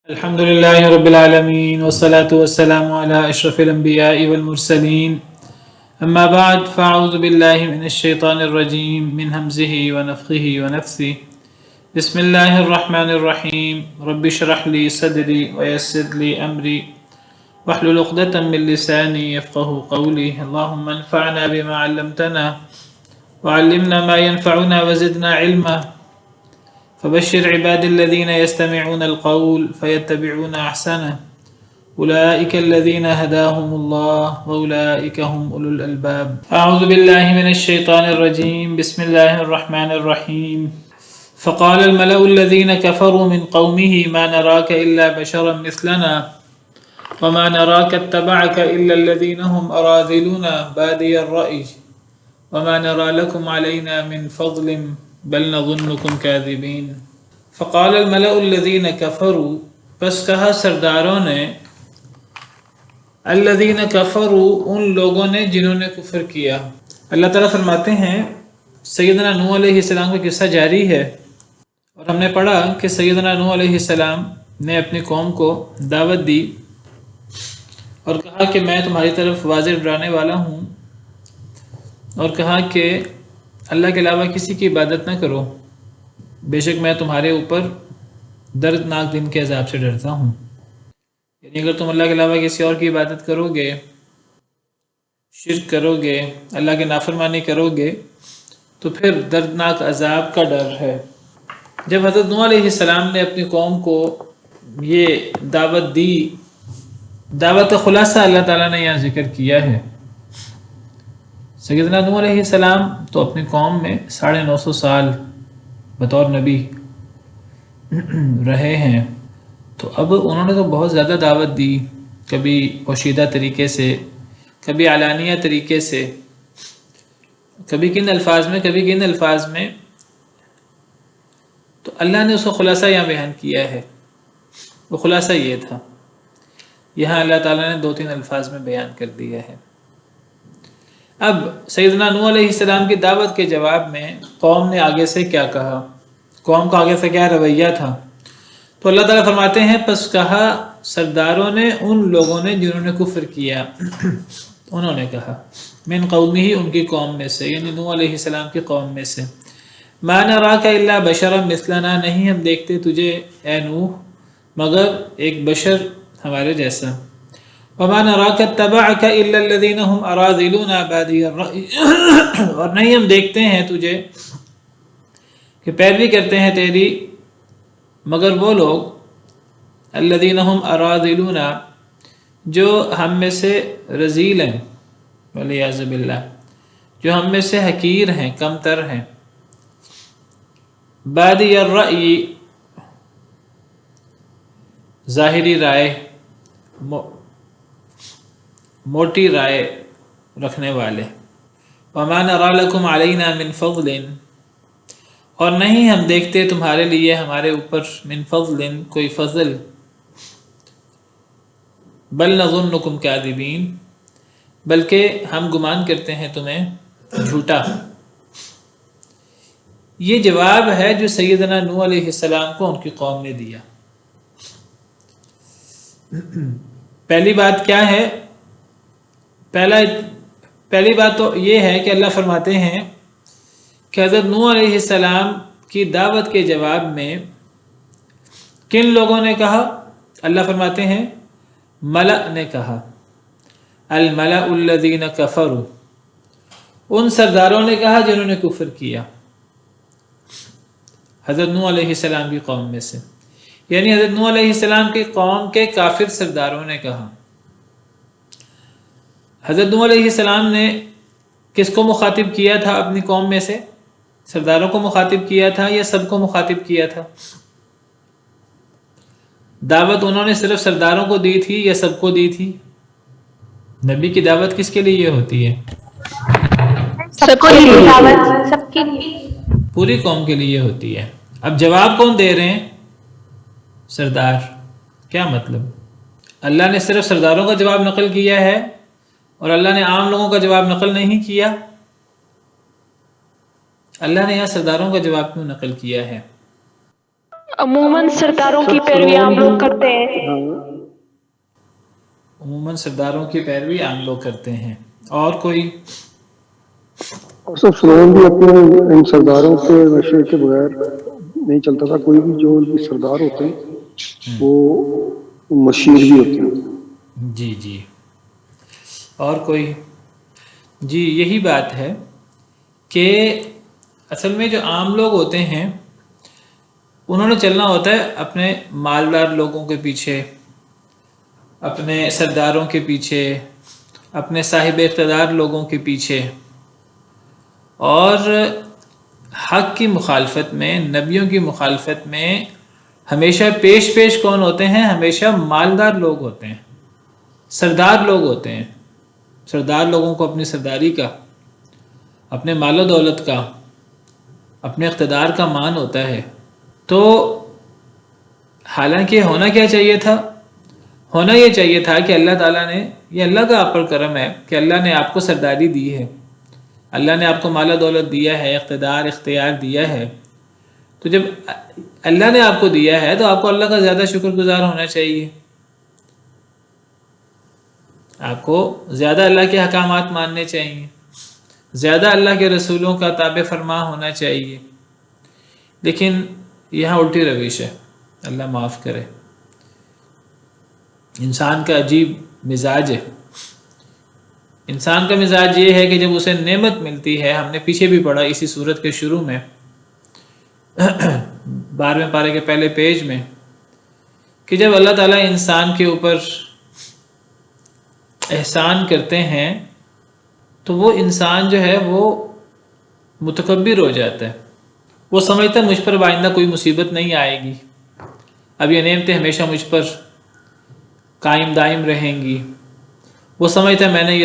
الحمد لله رب العالمين والصلاة والسلام على أشرف الأنبياء والمرسلين أما بعد فأعوذ بالله من الشيطان الرجيم من همزه ونفخه ونفثه بسم الله الرحمن الرحيم رب اشرح لي صدري ويسر لي أمري واحلل عقدة من لساني يفقه قولي اللهم انفعنا بما علمتنا وعلمنا ما ينفعنا وزدنا علما فبشر عباد الذين يستمعون القول فيتبعون أحسنه أولئك الذين هداهم الله وأولئك هم أولو الألباب أعوذ بالله من الشيطان الرجيم بسم الله الرحمن الرحيم فقال الملأ الذين كفروا من قومه ما نراك إلا بشرا مثلنا وما نراك اتبعك إلا الذين هم أراذلنا بادي الرأي وما نرى لكم علينا من فضل بل نظنكم كاذبين فقال الملأ الذين كفروا پس کہا سرداروں نے الذين كفروا ان لوگوں نے جنہوں نے کفر کیا۔ اللہ تعالیٰ فرماتے ہیں سیدنا نوح علیہ السلام کا قصہ جاری ہے، اور ہم نے پڑھا کہ سیدنا نوح علیہ السلام نے اپنی قوم کو دعوت دی اور کہا کہ میں تمہاری طرف واضح ڈرانے والا ہوں، اور کہا کہ اللہ کے علاوہ کسی کی عبادت نہ کرو، بے شک میں تمہارے اوپر دردناک دن کے عذاب سے ڈرتا ہوں۔ یعنی اگر تم اللہ کے علاوہ کسی اور کی عبادت کرو گے، شرک کرو گے، اللہ کی نافرمانی کرو گے، تو پھر دردناک عذاب کا ڈر ہے۔ جب حضرت نوح علیہ السلام نے اپنی قوم کو یہ دعوت دی، دعوت خلاصہ اللہ تعالیٰ نے یہاں ذکر کیا ہے۔ سیدنا نوح علیہ السلام تو اپنی قوم میں 950 سال بطور نبی رہے ہیں، تو اب انہوں نے تو بہت زیادہ دعوت دی، کبھی پوشیدہ طریقے سے، کبھی علانیہ طریقے سے، کبھی کن الفاظ میں کبھی کن الفاظ میں، تو اللہ نے اس کو خلاصہ یہاں بیان کیا ہے۔ وہ خلاصہ یہ تھا، یہاں اللہ تعالیٰ نے 2-3 الفاظ میں بیان کر دیا ہے۔ اب سیدنا نوح علیہ السلام کی دعوت کے جواب میں قوم نے آگے سے کیا کہا، قوم کا آگے سے کیا رویہ تھا، تو اللہ تعالیٰ فرماتے ہیں پس کہا سرداروں نے ان لوگوں نے جنہوں نے کفر کیا، انہوں نے کہا من قومی ہی ان کی قوم میں سے، یعنی نوح علیہ السلام کی قوم میں سے، ما نراک الا بشرا مثلنا، نہیں ہم دیکھتے تجھے اے نوح مگر ایک بشر ہمارے جیسا، وما نراک اتبعک الا الذین هم اراذلونا بادی الرأی، اور نہیں ہم دیکھتے ہیں تجھے کہ پیروی کرتے ہیں تیری مگر وہ لوگ الذین هم اراذلونا جو ہم میں سے رذیل ہیں، والعیاذ باللہ جو ہم میں سے حقیر ہیں، کم تر ہیں، بادی الرأی ظاہری رائے، موٹی رائے رکھنے والے، وما نری لکم علینا من فضل، اور نہیں ہم دیکھتے تمہارے لیے ہمارے اوپر من فضل کوئی فضل، بل نظنکم کاذبین، بلکہ ہم گمان کرتے ہیں تمہیں جھوٹا۔ یہ جواب ہے جو سیدنا نوح علیہ السلام کو ان کی قوم نے دیا۔ پہلی بات کیا ہے؟ پہلی بات تو یہ ہے کہ اللہ فرماتے ہیں کہ حضرت نوح علیہ السلام کی دعوت کے جواب میں کن لوگوں نے کہا؟ اللہ فرماتے ہیں ملأ نے کہا، الملأ الذین کفروا، ان سرداروں نے کہا جنہوں نے کفر کیا حضرت نوح علیہ السلام کی قوم میں سے، یعنی حضرت نوح علیہ السلام کی قوم کے کافر سرداروں نے کہا۔ حضرت نوح علیہ السلام نے کس کو مخاطب کیا تھا اپنی قوم میں سے؟ سرداروں کو مخاطب کیا تھا یا سب کو مخاطب کیا تھا؟ دعوت انہوں نے صرف سرداروں کو دی تھی یا سب کو دی تھی؟ نبی کی دعوت کس کے لیے ہوتی ہے؟ سب کے لیے دعوت، سب کے لیے، پوری قوم کے لیے ہوتی ہے۔ اب جواب کون دے رہے ہیں؟ سردار۔ کیا مطلب؟ اللہ نے صرف سرداروں کا جواب نقل کیا ہے اور اللہ نے عام لوگوں کا جواب نقل نہیں کیا؟ اللہ نے یہاں سرداروں کا جواب کیوں نقل کیا ہے؟ عموماً سرداروں کی پیروی عام لوگ کرتے ہیں. عموماً سرداروں کی پیروی عام لوگ کرتے ہیں. اور کوئی؟ سب فرعون بھی اپنے ان سرداروں کے مشورے کے بغیر نہیں چلتا تھا. کوئی بھی جو ان کے سردار ہوتے ہیں وہ مشیر بھی ہوتے ہیں. جی جی. اور کوئی؟ جی یہی بات ہے کہ اصل میں جو عام لوگ ہوتے ہیں انہوں نے چلنا ہوتا ہے اپنے مالدار لوگوں کے پیچھے، اپنے سرداروں کے پیچھے، اپنے صاحب اقتدار لوگوں کے پیچھے. اور حق کی مخالفت میں، نبیوں کی مخالفت میں ہمیشہ پیش کون ہوتے ہیں؟ ہمیشہ مالدار لوگ ہوتے ہیں، سردار لوگ ہوتے ہیں. سردار لوگوں کو اپنی سرداری کا، اپنے مال و دولت کا، اپنے اقتدار کا مان ہوتا ہے. تو حالانکہ ہونا کیا چاہیے تھا؟ ہونا یہ چاہیے تھا کہ اللہ تعالیٰ نے، یہ اللہ کا آپ پر کرم ہے کہ اللہ نے آپ کو سرداری دی ہے، اللہ نے آپ کو مال و دولت دیا ہے، اقتدار اختیار دیا ہے. تو جب اللہ نے آپ کو دیا ہے تو آپ کو اللہ کا زیادہ شکر گزار ہونا چاہیے. آپ کو زیادہ اللہ کے احکامات ماننے چاہیے، زیادہ اللہ کے رسولوں کا تابع فرما ہونا چاہیے. لیکن یہاں الٹی روش ہے، اللہ معاف کرے. انسان کا عجیب مزاج ہے. انسان کا مزاج یہ ہے کہ جب اسے نعمت ملتی ہے، ہم نے پیچھے بھی پڑھا اسی سورت کے شروع میں 12ویں پارے کے پہلے پیج میں، کہ جب اللہ تعالیٰ انسان کے اوپر احسان کرتے ہیں تو وہ انسان جو ہے وہ متکبر ہو جاتا ہے. وہ سمجھتا ہے مجھ پر آئندہ کوئی مصیبت نہیں آئے گی، اب یہ نعمتیں ہمیشہ مجھ پر قائم دائم رہیں گی. وہ سمجھتا ہے میں نے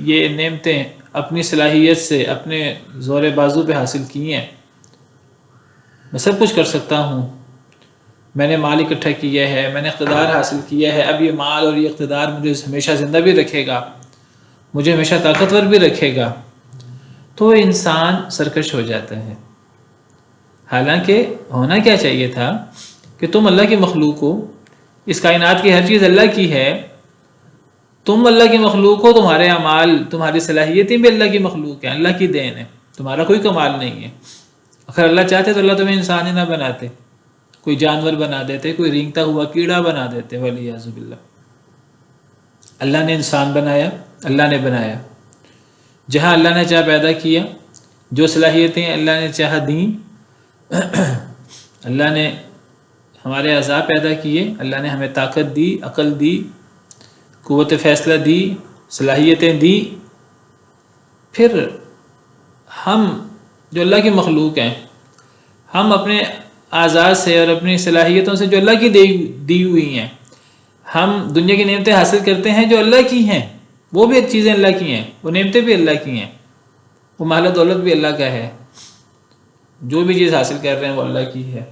یہ نعمتیں اپنی صلاحیت سے، اپنے زور بازو پہ حاصل کی ہیں، میں سب کچھ کر سکتا ہوں، میں نے مال اکٹھا کیا ہے، میں نے اقتدار حاصل کیا ہے، اب یہ مال اور یہ اقتدار مجھے ہمیشہ زندہ بھی رکھے گا، مجھے ہمیشہ طاقتور بھی رکھے گا. تو انسان سرکش ہو جاتا ہے. حالانکہ ہونا کیا چاہیے تھا کہ تم اللہ کی مخلوق ہو، اس کائنات کی ہر چیز اللہ کی ہے، تم اللہ کی مخلوق ہو، تمہارے اعمال، تمہاری صلاحیتیں بھی اللہ کی مخلوق ہیں، اللہ کی دین ہے، تمہارا کوئی کمال نہیں ہے. اگر اللہ چاہتے تو اللہ تمہیں انسان ہی نہ بناتے، کوئی جانور بنا دیتے، کوئی رینگتا ہوا کیڑا بنا دیتے، والعیاذ باللہ. اللہ نے انسان بنایا، اللہ نے بنایا، جہاں اللہ نے چاہ پیدا کیا، جو صلاحیتیں اللہ نے چاہ دیں، اللہ نے ہمارے اعضاء پیدا کیے، اللہ نے ہمیں طاقت دی، عقل دی، قوت فیصلہ دی، صلاحیتیں دی. پھر ہم جو اللہ کی مخلوق ہیں، ہم اپنے اعضاء سے اور اپنی صلاحیتوں سے جو اللہ کی دی ہوئی ہیں، ہم دنیا کی نعمتیں حاصل کرتے ہیں جو اللہ کی ہیں، وہ بھی چیزیں اللہ کی ہیں، وہ نعمتیں بھی اللہ کی ہیں، وہ مال و دولت بھی اللہ کا ہے، جو بھی چیز حاصل کر رہے ہیں وہ اللہ کی ہے.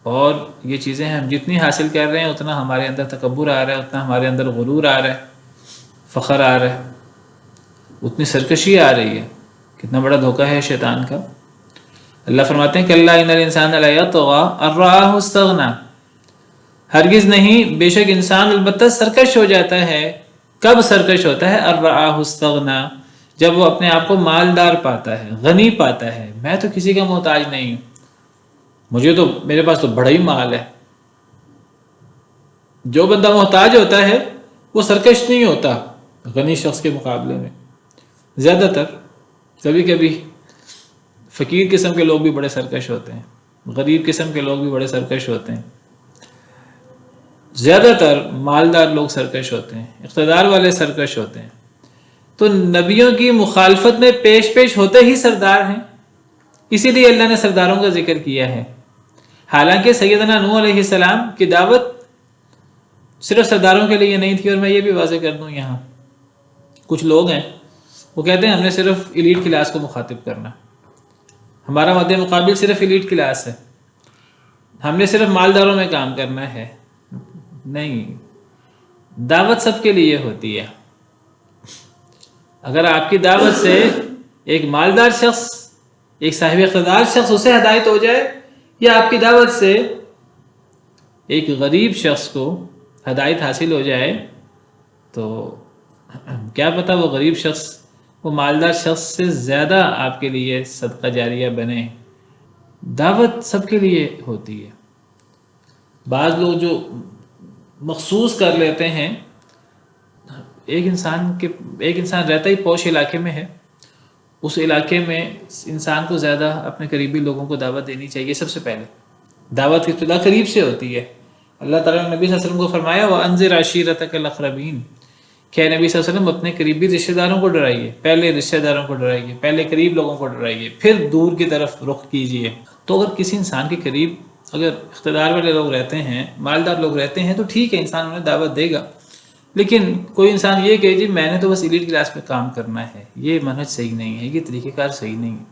اور یہ چیزیں ہم جتنی حاصل کر رہے ہیں اتنا ہمارے اندر تکبر آ رہا ہے، اتنا ہمارے اندر غرور آ رہا ہے، فخر آ رہا ہے، اتنی سرکشی آ رہی ہے. کتنا بڑا دھوکہ ہے شیطان کا. اللہ فرماتے ہیں کہ اللہ ان الانسان لیطغی ان رآہ استغنی، ہرگز نہیں، بے شک انسان البتہ سرکش ہو جاتا ہے. کب سرکش ہوتا ہے؟ ان رآہ استغنی، جب وہ اپنے آپ کو مالدار پاتا ہے، غنی پاتا ہے. میں تو کسی کا محتاج نہیں ہوں، میرے پاس تو بڑا ہی مال ہے. جو بندہ محتاج ہوتا ہے وہ سرکش نہیں ہوتا غنی شخص کے مقابلے میں. زیادہ تر، کبھی کبھی فقیر قسم کے لوگ بھی بڑے سرکش ہوتے ہیں، غریب قسم کے لوگ بھی بڑے سرکش ہوتے ہیں. زیادہ تر مالدار لوگ سرکش ہوتے ہیں، اقتدار والے سرکش ہوتے ہیں. تو نبیوں کی مخالفت میں پیش ہوتے ہی سردار ہیں، اسی لیے اللہ نے سرداروں کا ذکر کیا ہے. حالانکہ سیدنا نوح علیہ السلام کی دعوت صرف سرداروں کے لیے نہیں تھی. اور میں یہ بھی واضح کر دوں، یہاں کچھ لوگ ہیں وہ کہتے ہیں ہم نے صرف ایلیٹ کلاس کو مخاطب کرنا، ہمارا مد مقابل صرف ایلیٹ کلاس ہے، ہم نے صرف مالداروں میں کام کرنا ہے. نہیں، دعوت سب کے لیے ہوتی ہے. اگر آپ کی دعوت سے ایک مالدار شخص، ایک صاحب اقتدار شخص، اسے ہدایت ہو جائے، یا آپ کی دعوت سے ایک غریب شخص کو ہدایت حاصل ہو جائے تو کیا پتہ وہ غریب شخص وہ مالدار شخص سے زیادہ آپ کے لیے صدقہ جاریہ بنے۔ دعوت سب کے لیے ہوتی ہے۔ بعض لوگ جو مخصوص کر لیتے ہیں، ایک انسان رہتا ہی پوش علاقے میں ہے، اس علاقے میں انسان کو زیادہ اپنے قریبی لوگوں کو دعوت دینی چاہیے۔ سب سے پہلے دعوت کی ابتدا قریب سے ہوتی ہے۔ اللہ تعالیٰ نے نبی صلی اللہ علیہ وسلم کو فرمایا وَأَنذِرْ عَشِيرَتَكَ الْأَقْرَبِينَ کہ نبی صلی اللہ علیہ وسلم اپنے قریبی رشتہ داروں کو ڈرائیے، پہلے رشتہ داروں کو ڈرائیے، پہلے قریب لوگوں کو ڈرائیے، پھر دور کی طرف رخ کیجیے۔ تو اگر کسی انسان کے قریب اگر اقتدار والے لوگ رہتے ہیں، مالدار لوگ رہتے ہیں تو ٹھیک ہے، انسان انہیں دعوت دے گا۔ لیکن کوئی انسان یہ کہ جی میں نے تو بس ایلیٹ کلاس میں کام کرنا ہے، یہ منہج صحیح نہیں ہے، یہ طریقہ کار صحیح نہیں ہے۔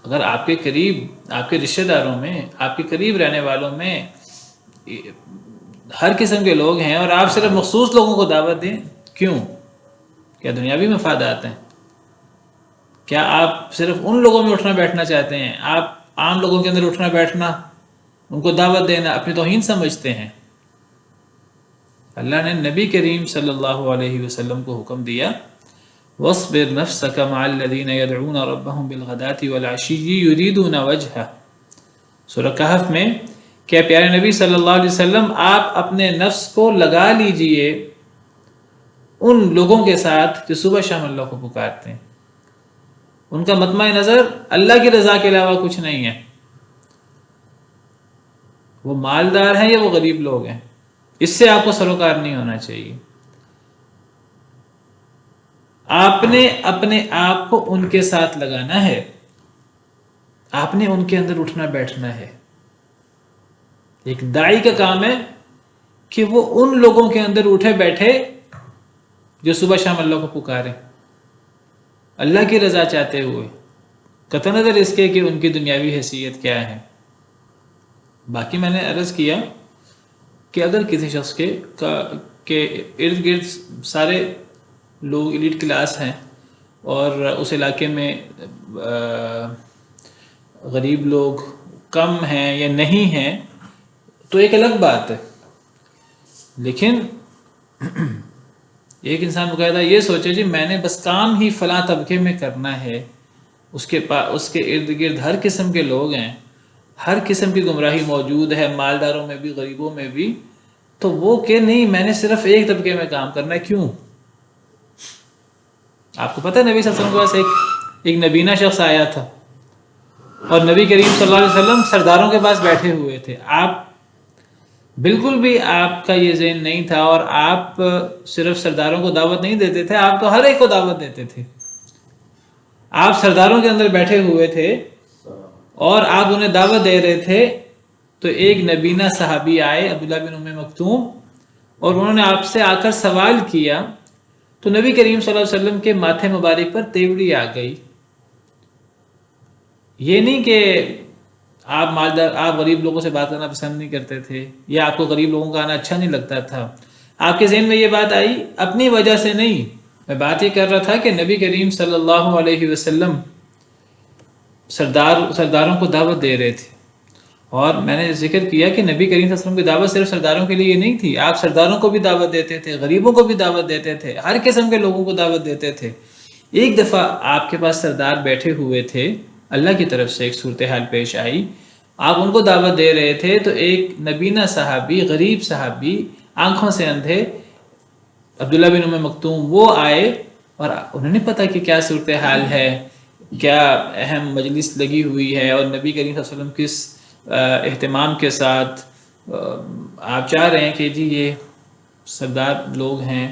اگر آپ کے قریب، آپ کے رشتہ داروں میں، آپ کے قریب رہنے والوں میں ہر قسم کے لوگ ہیں اور آپ صرف مخصوص لوگوں کو دعوت دیں، کیوں؟ کیا دنیاوی مفادات ہیں؟ کیا آپ صرف ان لوگوں میں اٹھنا بیٹھنا چاہتے ہیں؟ آپ عام لوگوں کے اندر اٹھنا بیٹھنا، ان کو دعوت دینا اپنی توہین سمجھتے ہیں؟ اللہ نے نبی کریم صلی اللہ علیہ وسلم کو حکم دیا وَاصْبِرْ نَفْسَكَ مَعَ الَّذِينَ يَدْعُونَ رَبَّهُمْ بِالْغَدَاةِ وَالْعَشِيِّ يُرِيدُونَ وَجْهَهُ سورہ کہف میں کہ پیارے نبی صلی اللہ علیہ وسلم آپ اپنے نفس کو لگا لیجئے ان لوگوں کے ساتھ جو صبح شام اللہ کو پکارتے ہیں، ان کا مطمع نظر اللہ کی رضا کے علاوہ کچھ نہیں ہے، وہ مالدار ہیں یا وہ غریب لوگ ہیں، اس سے آپ کو سروکار نہیں ہونا چاہیے۔ آپ نے اپنے آپ کو ان کے ساتھ لگانا ہے، آپ نے ان کے اندر اٹھنا بیٹھنا ہے۔ ایک داعی کا کام ہے کہ وہ ان لوگوں کے اندر اٹھے بیٹھے جو صبح شام اللہ کو پکارے، اللہ کی رضا چاہتے ہوئے، قطع نظر اس کے کہ ان کی دنیاوی حیثیت کیا ہے۔ باقی میں نے عرض کیا کہ اگر کسی شخص کے ارد گرد سارے لوگ ایلیٹ کلاس ہیں اور اس علاقے میں غریب لوگ کم ہیں یا نہیں ہیں تو ایک الگ بات ہے، لیکن ایک انسان باقاعدہ یہ سوچے جی میں نے بس کام ہی فلاں طبقے میں کرنا ہے، اس کے ارد گرد ہر قسم کے لوگ ہیں، ہر قسم کی گمراہی موجود ہے، مالداروں میں بھی غریبوں میں بھی، تو وہ کہ نہیں میں نے صرف ایک طبقے میں کام کرنا ہے۔ کیوں؟ آپ کو پتہ ہے نبی صلی اللہ علیہ وسلم کے پاس ایک نبینا شخص آیا تھا اور نبی کریم صلی اللہ علیہ وسلم سرداروں کے پاس بیٹھے ہوئے تھے، آپ بالکل بھی آپ کا یہ ذہن نہیں تھا اور آپ صرف سرداروں کو دعوت نہیں دیتے تھے، آپ تو ہر ایک کو دعوت دیتے تھے۔ آپ سرداروں کے اندر بیٹھے ہوئے تھے اور آپ انہیں دعوت دے رہے تھے تو ایک نبینا صحابی آئے عبداللہ بن ام مکتوم اور انہوں نے آپ سے آ کر سوال کیا تو نبی کریم صلی اللہ علیہ وسلم کے ماتھے مبارک پر تیوری آ گئی۔ یہ نہیں کہ آپ غریب لوگوں سے بات کرنا پسند نہیں کرتے تھے یا آپ کو غریب لوگوں کا آنا اچھا نہیں لگتا تھا، آپ کے ذہن میں یہ بات آئی اپنی وجہ سے نہیں، میں بات یہ کر رہا تھا کہ نبی کریم صلی اللہ علیہ وسلم سرداروں کو دعوت دے رہے تھے اور میں نے ذکر کیا کہ نبی کریم صلی اللہ علیہ وسلم کی دعوت صرف سرداروں کے لیے نہیں تھی، آپ سرداروں کو بھی دعوت دیتے تھے، غریبوں کو بھی دعوت دیتے تھے، ہر قسم کے لوگوں کو دعوت دیتے تھے۔ ایک دفعہ آپ کے پاس سردار بیٹھے ہوئے تھے، اللہ کی طرف سے ایک صورتحال پیش آئی، آپ ان کو دعوت دے رہے تھے تو ایک نبینا صحابی، غریب صحابی، آنکھوں سے اندھے، عبداللہ بن ام مکتوم، وہ آئے اور انہوں نے پتا کہ کیا صورتحال ہے، کیا اہم مجلس لگی ہوئی ہے اور نبی کریم صلی اللہ علیہ وسلم کس اہتمام کے ساتھ آپ چاہ رہے ہیں کہ جی یہ سردار لوگ ہیں،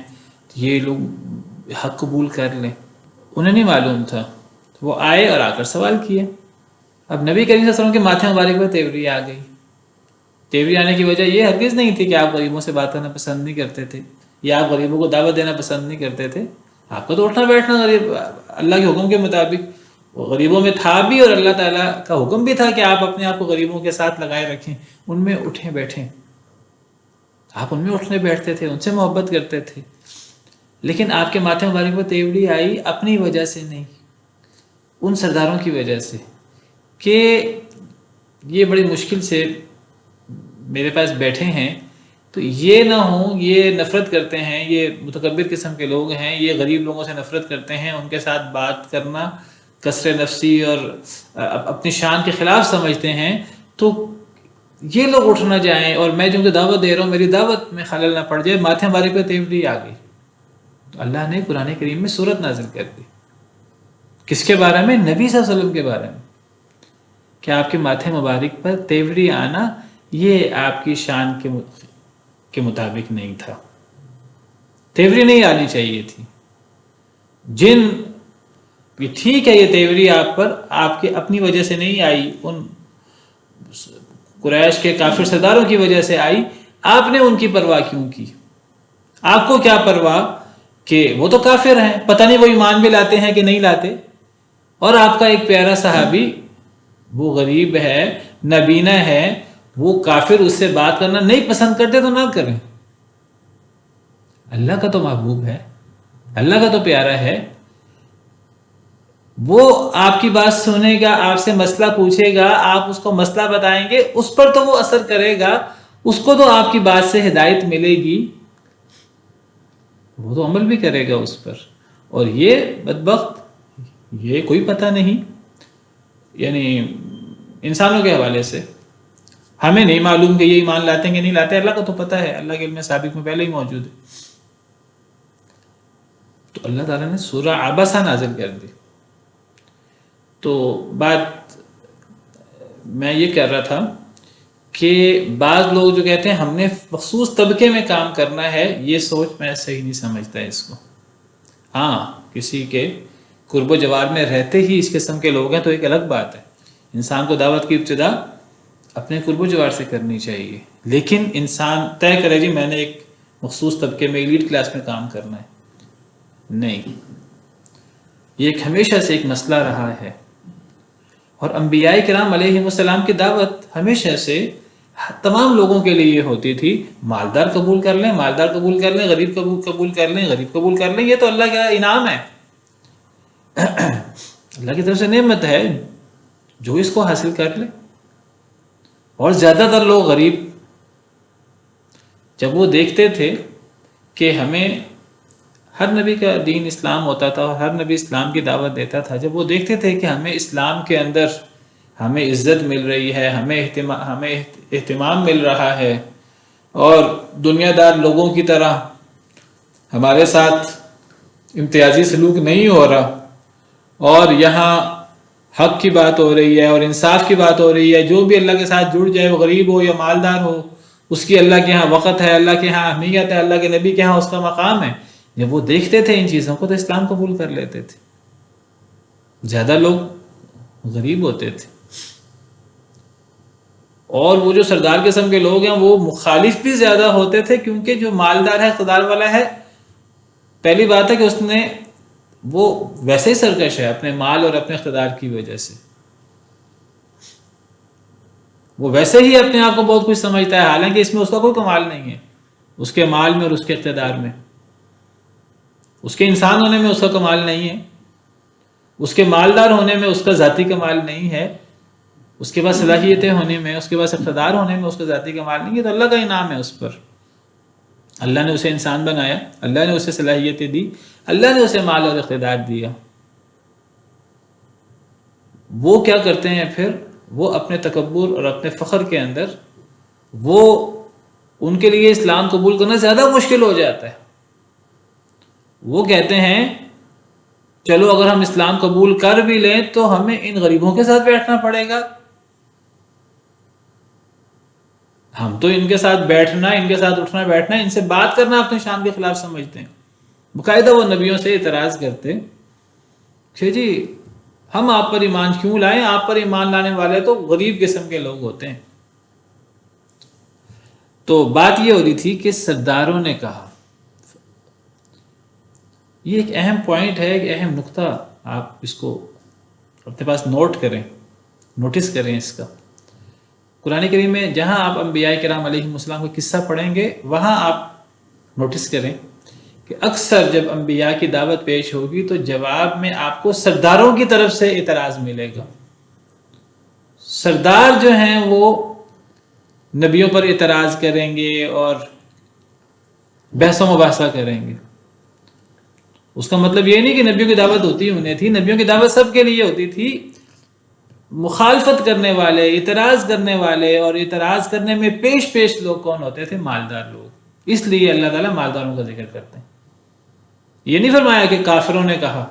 یہ لوگ حق قبول کر لیں۔ انہیں نہیں معلوم تھا، وہ آئے اور آ کر سوال کیا۔ اب نبی کریم صلی اللہ علیہ وسلم کے ماتھے مبارک پر تیوری آ گئی۔ تیوری آنے کی وجہ یہ ہرگز نہیں تھی کہ آپ غریبوں سے بات کرنا پسند نہیں کرتے تھے یا آپ غریبوں کو دعوت دینا پسند نہیں کرتے تھے، آپ کو تو اٹھنا بیٹھنا غریب اللہ کے حکم کے مطابق وہ غریبوں میں تھا بھی، اور اللہ تعالیٰ کا حکم بھی تھا کہ آپ اپنے آپ کو غریبوں کے ساتھ لگائے رکھیں، ان میں اٹھیں بیٹھیں، آپ ان میں اٹھنے بیٹھتے تھے، ان سے محبت کرتے تھے، لیکن آپ کے ماتھے مبارک پر تیوری آئی اپنی وجہ سے نہیں، ان سرداروں کی وجہ سے کہ یہ بڑی مشکل سے میرے پاس بیٹھے ہیں، تو یہ نہ ہوں یہ نفرت کرتے ہیں، یہ متکبر قسم کے لوگ ہیں، یہ غریب لوگوں سے نفرت کرتے ہیں، ان کے ساتھ بات کرنا کسر نفسی اور اپنی شان کے خلاف سمجھتے ہیں، تو یہ لوگ اٹھ نہ جائیں اور میں جو ان کو دعوت دے رہا ہوں میری دعوت میں خلل نہ پڑ جائے، ماتھے ہمارے پہ تیوری آ گئی۔ تو اللہ نے قرآن کریم میں سورت نازل کر دی، کس کے بارے میں؟ نبی صلی اللہ علیہ وسلم کے بارے میں، کہ آپ کے ماتھے مبارک پر تیوری آنا یہ آپ کی شان کے مطابق نہیں تھا، تیوری نہیں آنی چاہیے تھی۔ جن یہ ٹھیک ہے یہ تیوری آپ پر آپ کے اپنی وجہ سے نہیں آئی، ان قریش کے کافر سرداروں کی وجہ سے آئی، آپ نے ان کی پرواہ کیوں کی؟ آپ کو کیا پرواہ کہ وہ تو کافر ہیں، پتہ نہیں وہ ایمان بھی لاتے ہیں کہ نہیں لاتے، اور آپ کا ایک پیارا صحابی وہ غریب ہے، نابینا ہے، وہ کافر اس سے بات کرنا نہیں پسند کرتے تو نہ کریں۔ اللہ کا تو محبوب ہے، اللہ کا تو پیارا ہے، وہ آپ کی بات سنے گا، آپ سے مسئلہ پوچھے گا، آپ اس کو مسئلہ بتائیں گے، اس پر تو وہ اثر کرے گا، اس کو تو آپ کی بات سے ہدایت ملے گی، وہ تو عمل بھی کرے گا اس پر۔ اور یہ بدبخت یہ کوئی پتہ نہیں، یعنی انسانوں کے حوالے سے ہمیں نہیں معلوم کہ یہ ایمان لاتے ہیں کہ نہیں لاتے، اللہ کو تو پتہ ہے، اللہ کے علم سابق میں پہلے ہی موجود ہے۔ تو اللہ تعالیٰ نے سورہ عبسہ نازل کر دی۔ تو بات میں یہ کر رہا تھا کہ بعض لوگ جو کہتے ہیں ہم نے مخصوص طبقے میں کام کرنا ہے، یہ سوچ میں صحیح نہیں سمجھتا اس کو۔ ہاں کسی کے قرب و جوار میں رہتے ہی اس قسم کے لوگ ہیں تو ایک الگ بات ہے، انسان کو دعوت کی ابتدا اپنے قرب و جوار سے کرنی چاہیے، لیکن انسان طے کرے جی میں نے ایک مخصوص طبقے میں ایلیٹ کلاس میں کام کرنا ہے، نہیں، یہ ایک ہمیشہ سے ایک مسئلہ رہا ہے۔ اور انبیاء کرام علیہ السلام کی دعوت ہمیشہ سے تمام لوگوں کے لیے ہوتی تھی، مالدار قبول کر لیں، مالدار قبول کر لیں، غریب قبول کر لیں، غریب قبول کر لیں، یہ تو اللہ کا انعام ہے، اللہ کی طرف سے نعمت ہے، جو اس کو حاصل کر لے۔ اور زیادہ تر لوگ غریب جب وہ دیکھتے تھے کہ ہمیں ہر نبی کا دین اسلام ہوتا تھا اور ہر نبی اسلام کی دعوت دیتا تھا، جب وہ دیکھتے تھے کہ ہمیں اسلام کے اندر ہمیں عزت مل رہی ہے، ہمیں اہتمام مل رہا ہے، اور دنیا دار لوگوں کی طرح ہمارے ساتھ امتیازی سلوک نہیں ہو رہا، اور یہاں حق کی بات ہو رہی ہے اور انصاف کی بات ہو رہی ہے، جو بھی اللہ کے ساتھ جڑ جائے، وہ غریب ہو یا مالدار ہو، اس کی اللہ کے ہاں وقت ہے، اللہ کے ہاں اہمیت ہے، اللہ کے نبی کے ہاں اس کا مقام ہے، جب وہ دیکھتے تھے ان چیزوں کو تو اسلام قبول کر لیتے تھے۔ زیادہ لوگ غریب ہوتے تھے، اور وہ جو سردار قسم کے لوگ ہیں وہ مخالف بھی زیادہ ہوتے تھے، کیونکہ جو مالدار ہے، اقتدار والا ہے، پہلی بات ہے کہ اس نے وہ ویسے ہی سرکش ہے اپنے مال اور اپنے اقتدار کی وجہ سے، وہ ویسے ہی اپنے آپ کو بہت کچھ سمجھتا ہے، حالانکہ اس میں اس کا کوئی کمال نہیں ہے، اس کے مال میں اور اس کے اقتدار میں، اس کے انسان ہونے میں اس کا کمال نہیں ہے، اس کے مالدار ہونے میں اس کا ذاتی کمال نہیں ہے، اس کے پاس صلاحیتیں ہونے میں، اس کے پاس اقتدار ہونے میں اس کا ذاتی کمال نہیں ہے، تو اللہ کا انعام ہے اس پر، اللہ نے اسے انسان بنایا، اللہ نے اسے صلاحیتیں دی، اللہ نے اسے مال اور اقتدار دیا۔ وہ کیا کرتے ہیں پھر؟ وہ اپنے تکبر اور اپنے فخر کے اندر وہ ان کے لیے اسلام قبول کرنا زیادہ مشکل ہو جاتا ہے۔ وہ کہتے ہیں چلو اگر ہم اسلام قبول کر بھی لیں تو ہمیں ان غریبوں کے ساتھ بیٹھنا پڑے گا، ہم تو ان کے ساتھ بیٹھنا، ان کے ساتھ اٹھنا بیٹھنا، ان سے بات کرنا اپنے شان کے خلاف سمجھتے ہیں۔ باقاعدہ وہ نبیوں سے اعتراض کرتے کہ جی ہم آپ پر ایمان کیوں لائیں، آپ پر ایمان لانے والے تو غریب قسم کے لوگ ہوتے ہیں۔ تو بات یہ ہو رہی تھی کہ سرداروں نے کہا، یہ ایک اہم پوائنٹ ہے، ایک اہم نقطہ، آپ اس کو اپنے پاس نوٹ کریں، نوٹس کریں اس کا۔ قرآن کریم میں جہاں آپ انبیاء کرام علیہ السلام کا قصہ پڑھیں گے وہاں آپ نوٹس کریں کہ اکثر جب انبیاء کی دعوت پیش ہوگی تو جواب میں آپ کو سرداروں کی طرف سے اعتراض ملے گا، سردار جو ہیں وہ نبیوں پر اعتراض کریں گے اور بحث و مباحثہ کریں گے. اس کا مطلب یہ نہیں کہ نبیوں کی دعوت ہوتی انہیں تھی، نبیوں کی دعوت سب کے لیے ہوتی تھی. مخالفت کرنے والے، اعتراض کرنے والے، اور اعتراض کرنے میں پیش لوگ کون ہوتے تھے؟ مالدار لوگ. اس لیے اللہ تعالیٰ مالداروں کا ذکر کرتے ہیں. یہ نہیں فرمایا کہ کافروں نے کہا.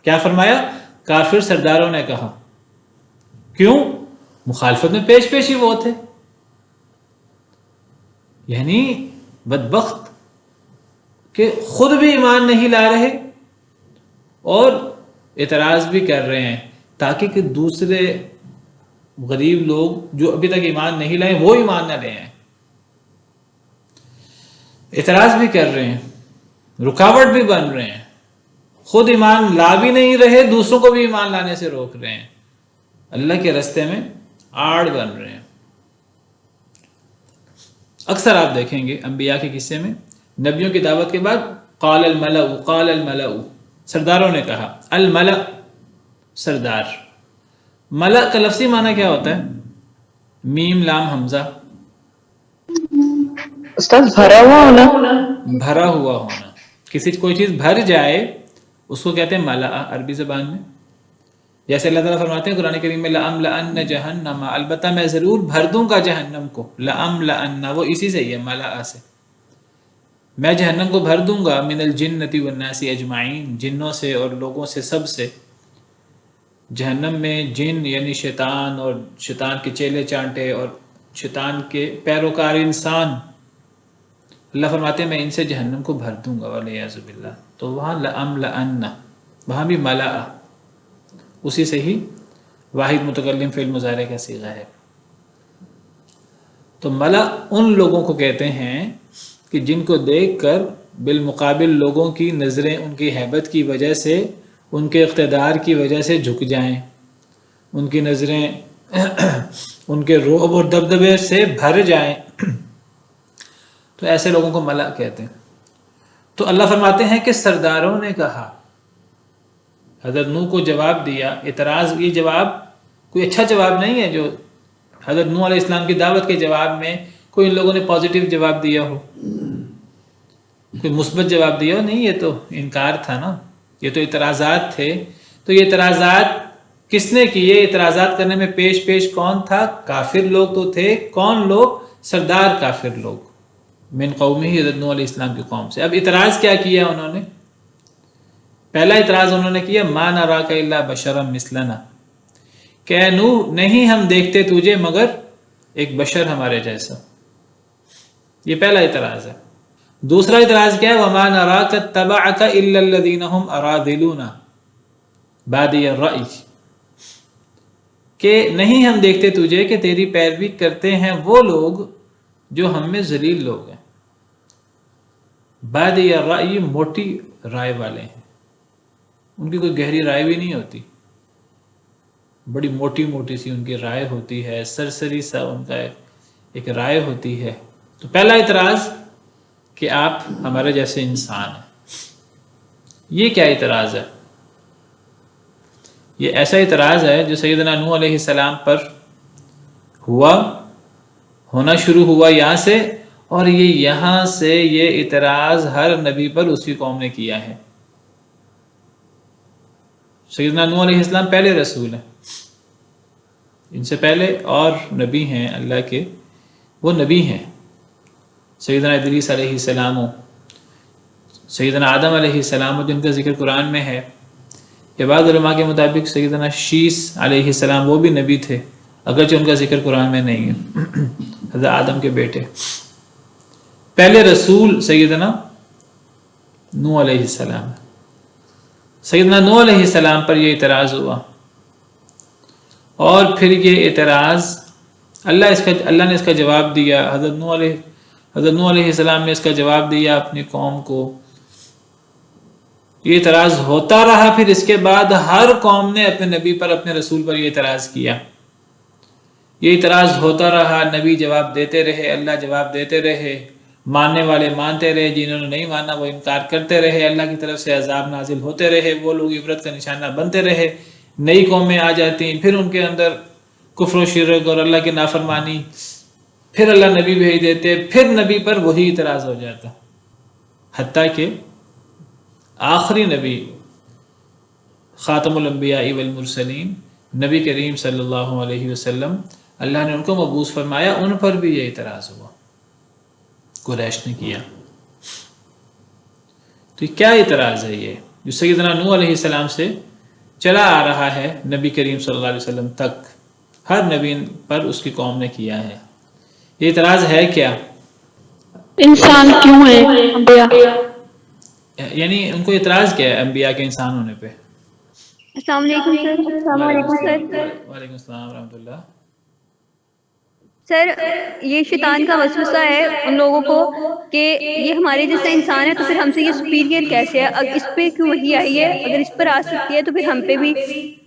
کیا فرمایا؟ کافر سرداروں نے کہا. کیوں؟ مخالفت میں پیش ہی وہ تھے. یعنی بدبخت کہ خود بھی ایمان نہیں لا رہے اور اعتراض بھی کر رہے ہیں تاکہ کہ دوسرے غریب لوگ جو ابھی تک ایمان نہیں لائے وہ ایمان نہ لے آئیں. اعتراض بھی کر رہے ہیں، رکاوٹ بھی بن رہے ہیں، خود ایمان لا بھی نہیں رہے، دوسروں کو بھی ایمان لانے سے روک رہے ہیں، اللہ کے راستے میں آڑ بن رہے ہیں. اکثر آپ دیکھیں گے انبیاء کے قصے میں نبیوں کی دعوت کے بعد قال الملأ سرداروں نے کہا. الملأ سردار. ملأ کا لفظی معنی کیا ہوتا ہے؟ میم لام حمزہ. استاذ بھرا ہوا ہونا. بھرا ہوا ہونا. کسی کوئی چیز بھر جائے اس کو کہتے ہیں ملأ عربی زبان میں. جیسے اللہ تعالیٰ فرماتے ہیں قرآن کریم میں لَأَمْلَأَنَّ جَهَنَّمَ، البتہ میں ضرور بھر دوں گا جہنم کو. لَأَمْلَأَنَّ وہ اسی سے ہی ہے، ملأ سے. میں جہنم کو بھر دوں گا من الجنۃ والناس اجمعین، جنوں سے اور لوگوں سے، سب سے. جہنم میں جن یعنی شیطان اور شیطان کے چیلے چانٹے اور شیطان کے پیروکار انسان، اللہ فرماتے ہیں میں ان سے جہنم کو بھر دوں گا والعیاذ باللہ. تو وہاں لَأَمْلَأَنَّ، وہاں بھی ملأ، اسی سے ہی واحد متکلم فعل مضارع کا صیغہ ہے. تو ملأ ان لوگوں کو کہتے ہیں کہ جن کو دیکھ کر بالمقابل لوگوں کی نظریں ان کی ہیبت کی وجہ سے، ان کے اقتدار کی وجہ سے جھک جائیں، ان کی نظریں ان کے رعب اور دبدبے سے بھر جائیں. تو ایسے لوگوں کو ملأ کہتے ہیں. تو اللہ فرماتے ہیں کہ سرداروں نے کہا. حضرت نوح کو جواب دیا. اعتراض، یہ جواب کوئی اچھا جواب نہیں ہے جو حضرت نوح علیہ السلام کی دعوت کے جواب میں کوئی ان لوگوں نے پازیٹیو جواب دیا ہو، کوئی مثبت جواب دیا ہو. نہیں، یہ تو انکار تھا نا، یہ تو اعتراضات تھے. تو یہ اعتراضات کس نے کیے؟ اعتراضات کرنے میں پیش کون تھا؟ کافر لوگ تو تھے. کون لوگ؟ سردار کافر لوگ من قومہ، حضرت نوح علیہ السلام کی قوم سے. اب اعتراض کیا کیا انہوں نے؟ پہلا اعتراض انہوں نے کیا ما نراک الا بشرا مثلنا، کہ اے نوح نہیں ہم دیکھتے تجھے مگر ایک بشر ہمارے جیسا. یہ پہلا اعتراض ہے. دوسرا اعتراض کیا ہے؟ وما نراک اتبعک الا الذین هم اراذلون بادی الرأی، کہ نہیں ہم دیکھتے تجھے کہ تیری پیروی کرتے ہیں وہ لوگ جو ہم میں ذلیل لوگ ہیں. بادی الرأی موٹی رائے والے ہیں، ان کی کوئی گہری رائے بھی نہیں ہوتی، بڑی موٹی سی ان کی رائے ہوتی ہے، سرسری سا ان کا ایک رائے ہوتی ہے. تو پہلا اعتراض کہ آپ ہمارے جیسے انسان ہیں. یہ کیا اعتراض ہے؟ یہ ایسا اعتراض ہے جو سیدنا نوح علیہ السلام پر ہونا شروع ہوا یہاں سے، اور یہ یہاں سے یہ اعتراض ہر نبی پر اسی قوم نے کیا ہے. سیدنا نوح علیہ السلام پہلے رسول ہیں، ان سے پہلے اور نبی ہیں اللہ کے، وہ نبی ہیں. سیدنا ادریس علیہ السلام، سیدنا آدم علیہ السلام جن کا ذکر قرآن میں ہے. یہ بعض علماء کے مطابق سیدنا شیس علیہ السلام وہ بھی نبی تھے، اگرچہ ان کا ذکر قرآن میں نہیں ہے. حضرت آدم کے بیٹے. پہلے رسول سیدنا نوح علیہ السلام. سیدنا نوح علیہ السلام پر یہ اعتراض ہوا، اور پھر یہ اعتراض اللہ نے اس کا جواب دیا. حضرت نوح علیہ السلام نے اس کا جواب دیا اپنی قوم کو. یہ اعتراض ہوتا رہا. پھر اس کے بعد ہر قوم نے اپنے نبی پر، اپنے رسول پر یہ اعتراض کیا. یہ اعتراض ہوتا رہا، نبی جواب دیتے رہے، اللہ جواب دیتے رہے، ماننے والے مانتے رہے، جنہوں نے نہیں مانا وہ انکار کرتے رہے. اللہ کی طرف سے عذاب نازل ہوتے رہے، وہ لوگ عبرت کا نشانہ بنتے رہے. نئی قومیں آ جاتی، پھر ان کے اندر کفر و شرک اور اللہ کی نافرمانی، پھر اللہ نبی بھیج دیتے، پھر نبی پر وہی اعتراض ہو جاتا، حتیٰ کہ آخری نبی خاتم الانبیاء والمرسلین نبی کریم صلی اللہ علیہ وسلم، اللہ نے ان کو مبعوث فرمایا، ان پر بھی یہ اعتراض ہوا، قریش نے کیا۔ تو یہ کیا اعتراض ہے یہ جو سیدنا نوح علیہ السلام سے چلا آ رہا ہے نبی کریم صلی اللہ علیہ وسلم تک، ہر نبی پر اس کی قوم نے کیا ہے؟ یہ اعتراض ہے کیا؟ انسان کیوں ہے انبیاء؟ یعنی ان کو اعتراض کیا ہے انبیاء کے انسان ہونے پہ؟ السلام علیکم سر۔ السلام علیکم سر۔ وعلیکم السلام ورحمۃ اللہ۔ سر یہ شیطان کا وسوسہ ہے ان لوگوں کو کہ یہ ہمارے جیسا انسان ہے تو پھر ہم سے یہ سپیریئر کیسے ہے؟ اس پہ کیوں وحی آئی ہے؟ اگر اس پر آ سکتی ہے تو پھر ہم پہ بھی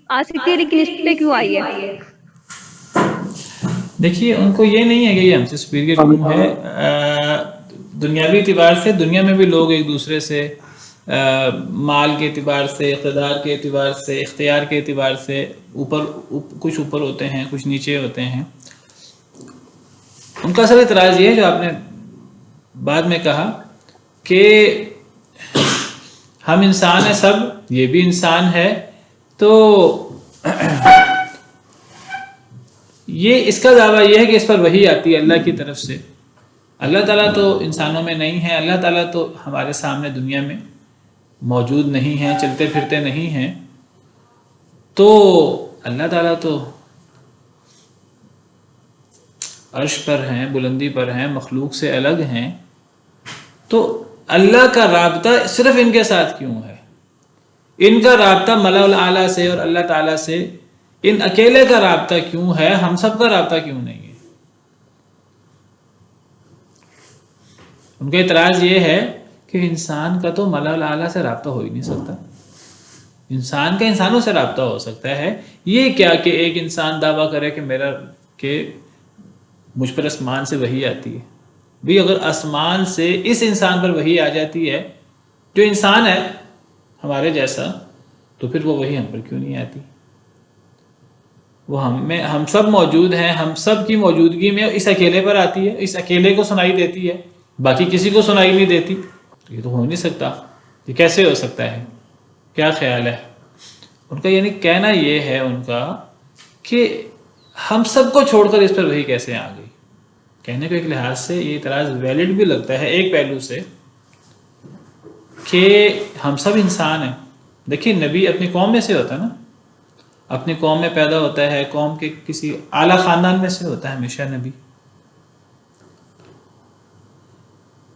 آ سکتی ہے، لیکن اس پہ کیوں آئی ہے؟ دیکھیے ان کو یہ نہیں ہے کہ یہ ہم سے سپیریئر کیوں ہے، دنیاوی اعتبار سے دنیا میں بھی لوگ ایک دوسرے سے مال کے اعتبار سے، اقتدار کے اعتبار سے، اختیار کے اعتبار سے کچھ اوپر ہوتے ہیں، کچھ نیچے ہوتے ہیں۔ ان کا اصل اعتراض یہ ہے جو آپ نے بعد میں کہا کہ ہم انسان ہیں سب، یہ بھی انسان ہے، تو یہ اس کا دعویٰ یہ ہے کہ اس پر وحی آتی ہے اللہ کی طرف سے۔ اللہ تعالیٰ تو انسانوں میں نہیں ہے، اللہ تعالیٰ تو ہمارے سامنے دنیا میں موجود نہیں ہیں، چلتے پھرتے نہیں ہیں، تو اللہ تعالیٰ تو عرش پر ہیں، بلندی پر ہیں، مخلوق سے الگ ہیں، تو اللہ کا رابطہ صرف ان کے ساتھ کیوں ہے؟ ان کا رابطہ ملا الاعلیٰ سے اور اللہ تعالیٰ سے ان اکیلے کا رابطہ کیوں ہے، ہم سب کا رابطہ کیوں نہیں ہے؟ ان کا اعتراض یہ ہے کہ انسان کا تو ملا الاعلیٰ سے رابطہ ہو ہی نہیں سکتا، انسان کا انسانوں سے رابطہ ہو سکتا ہے، یہ کیا کہ ایک انسان دعویٰ کرے کہ مجھ پر آسمان سے وحی آتی ہے۔ بھی اگر آسمان سے اس انسان پر وحی آ جاتی ہے جو انسان ہے ہمارے جیسا، تو پھر وہ وحی ہم پر کیوں نہیں آتی؟ وہ ہم سب موجود ہیں، ہم سب کی موجودگی میں اس اکیلے پر آتی ہے، اس اکیلے کو سنائی دیتی ہے، باقی کسی کو سنائی نہیں دیتی، تو یہ تو ہو نہیں سکتا، یہ کیسے ہو سکتا ہے؟ کیا خیال ہے ان کا؟ یعنی کہنا یہ ہے ان کا کہ ہم سب کو چھوڑ کر اس پر وحی کیسے آ گئی؟ کہنے کو ایک لحاظ سے یہ اعتراض ویلڈ بھی لگتا ہے ایک پہلو سے کہ ہم سب انسان ہیں۔ دیکھیے نبی اپنی قوم میں سے ہوتا ہے نا، اپنی قوم میں پیدا ہوتا ہے، قوم کے کسی اعلیٰ خاندان میں سے ہوتا ہے ہمیشہ نبی،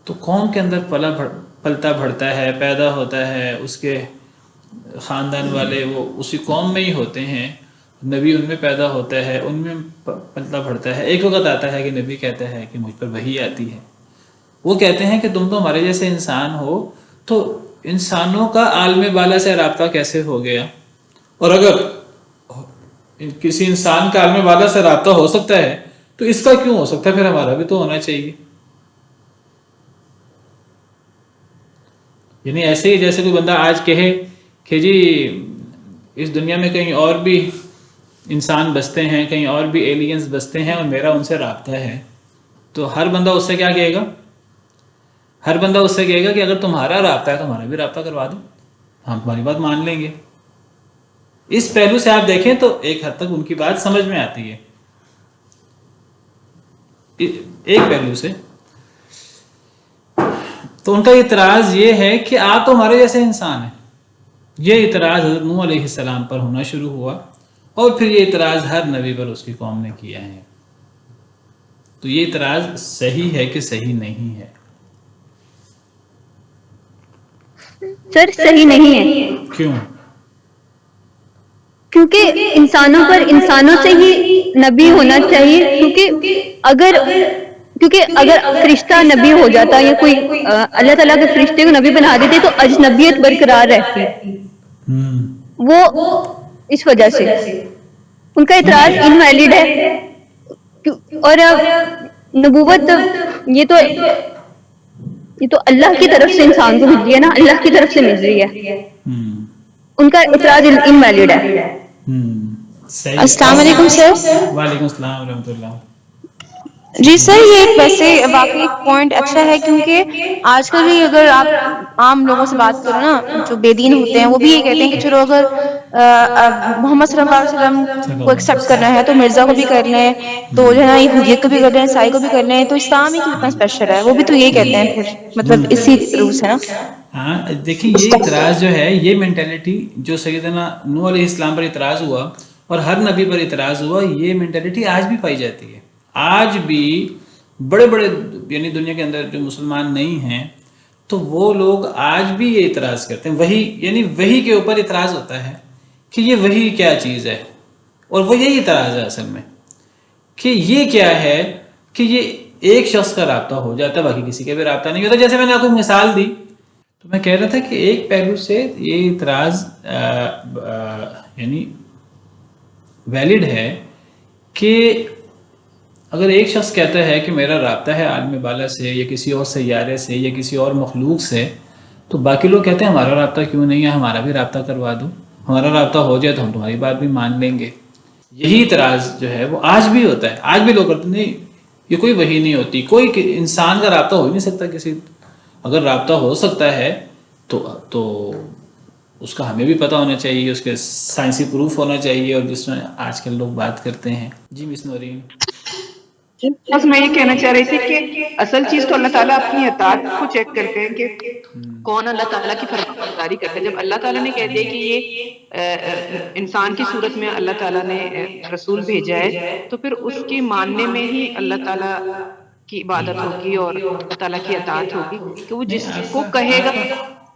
تو قوم کے اندر پلتا بڑھتا ہے، پیدا ہوتا ہے، اس کے خاندان والے وہ اسی قوم میں ہی ہوتے ہیں، نبی ان میں پیدا ہوتا ہے، ان میں پلتا بڑھتا ہے۔ ایک وقت آتا ہے کہ نبی کہتا ہے کہ مجھ پر وحی آتی ہے، وہ کہتے ہیں کہ تم تو ہمارے جیسے انسان ہو، تو انسانوں کا عالم بالا سے رابطہ کیسے ہو گیا؟ اور اگر کسی انسان کا عالم بالا سے رابطہ ہو سکتا ہے تو اس کا کیوں ہو سکتا ہے؟ پھر ہمارا بھی تو ہونا چاہیے۔ یعنی ایسے ہی جیسے کوئی بندہ آج کہے کہ جی اس دنیا میں کہیں اور بھی انسان بستے ہیں، کہیں اور بھی ایلینز بستے ہیں اور میرا ان سے رابطہ ہے، تو ہر بندہ اس سے کیا کہے گا؟ ہر بندہ اس سے کہے گا کہ اگر تمہارا رابطہ ہے تو ہمارا بھی رابطہ کروا دو، ہم تمہاری بات مان لیں گے۔ اس پہلو سے آپ دیکھیں تو ایک حد تک ان کی بات سمجھ میں آتی ہے، ایک پہلو سے۔ تو ان کا اعتراض یہ ہے کہ آپ تو ہمارے جیسے انسان ہیں۔ یہ اعتراض حضرت نوح علیہ السلام پر ہونا شروع ہوا، اور پھر یہ اعتراض ہر نبی پر اس کی قوم نے کیا ہے۔ تو یہ اعتراض صحیح ہے کہ صحیح نہیں ہے؟ سر صحیح نہیں ہے۔ کیوں؟ کیونکہ انسانوں پر انسانوں سے ہی نبی ہونا چاہیے، کیونکہ اگر فرشتہ نبی ہو جاتا یا کوئی اللہ تعالیٰ کے فرشتے کو نبی بنا دیتے تو اجنبیت برقرار رہتی، وہ اس وجہ سے ان کا اعتراض انویلڈ ہے۔ اور نبوت یہ تو اللہ کی طرف سے انسان کو مل رہی ہے نا، اللہ کی طرف سے مل رہی ہے، ان کا اعتراض انویلڈ ہے۔ صحیح. السلام علیکم سر. وعلیکم السلام ورحمۃ اللہ. جی سر، یہ ویسے واقعی ایک پوائنٹ اچھا ہے، کیونکہ آج کل بھی اگر آپ عام لوگوں سے بات کرو نا، جو بے دین ہوتے ہیں وہ بھی یہ کہتے ہیں کہ چلو اگر محمد صلی اللہ علیہ وسلم کو ایکسیپٹ کرنا ہے تو مرزا کو بھی کر لیں، تو جو ہے نا یہودیت کو بھی کر لیں، عیسائی کو بھی کر لیں، تو اسلام ہی کیوں اتنا اسپیشل ہے؟ وہ بھی تو یہی کہتے ہیں پھر، مطلب اسی روح سے نا. ہاں دیکھیں، یہ اعتراض جو ہے، یہ مینٹیلٹی جو سیدنا نوح علیہ السلام پر اعتراض ہوا اور ہر نبی پر اعتراض ہوا، یہ مینٹیلٹی آج بھی پائی جاتی ہے. آج بھی بڑے بڑے یعنی دنیا کے اندر جو مسلمان نہیں ہیں تو وہ لوگ آج بھی یہ اعتراض کرتے ہیں. وہی یعنی وہی کے اوپر اعتراض ہوتا ہے کہ یہ وہی کیا چیز ہے، اور وہ یہی اعتراض ہے اصل میں کہ یہ کیا ہے کہ یہ ایک شخص کا رابطہ ہو جاتا ہے، باقی کسی کا بھی رابطہ نہیں ہوتا. جیسے میں نے آپ کو مثال دی تو میں کہہ رہا تھا کہ ایک پہلو سے یہ اعتراض یعنی ویلڈ ہے کہ اگر ایک شخص کہتا ہے کہ میرا رابطہ ہے عالم بالا سے یا کسی اور سیارے سے یا کسی اور مخلوق سے، تو باقی لوگ کہتے ہیں ہمارا رابطہ کیوں نہیں ہے، ہمارا بھی رابطہ کروا دو، ہمارا رابطہ ہو جائے تو ہم تمہاری بات بھی مان لیں گے. یہی اعتراض جو ہے وہ آج بھی ہوتا ہے. آج بھی لوگ کرتے نہیں، یہ کوئی وحی نہیں ہوتی، کوئی انسان کا رابطہ ہو ہی نہیں سکتا کسی. اگر رابطہ ہو سکتا ہے تو اس کا ہمیں بھی پتہ ہونا چاہیے، اس کے سائنسی پروف ہونا چاہیے، اور جس میں آج کل لوگ بات کرتے ہیں. جی مس نورین. بس میں یہ کہنا چاہ رہی تھی کہ اصل چیز تو اللہ تعالیٰ اپنی اطاعت کو چیک کرتے ہیں کہ کون اللہ تعالیٰ کی فرمانبرداری کرتا ہے. جب اللہ تعالیٰ نے کہہ دیا کہ یہ انسان کی صورت میں اللہ تعالیٰ نے رسول بھیجا ہے، تو پھر اس کے ماننے میں ہی اللہ تعالیٰ کی عبادت ہوگی اور اللہ تعالیٰ کی اطاعت ہوگی، کہ وہ جس کو کہے گا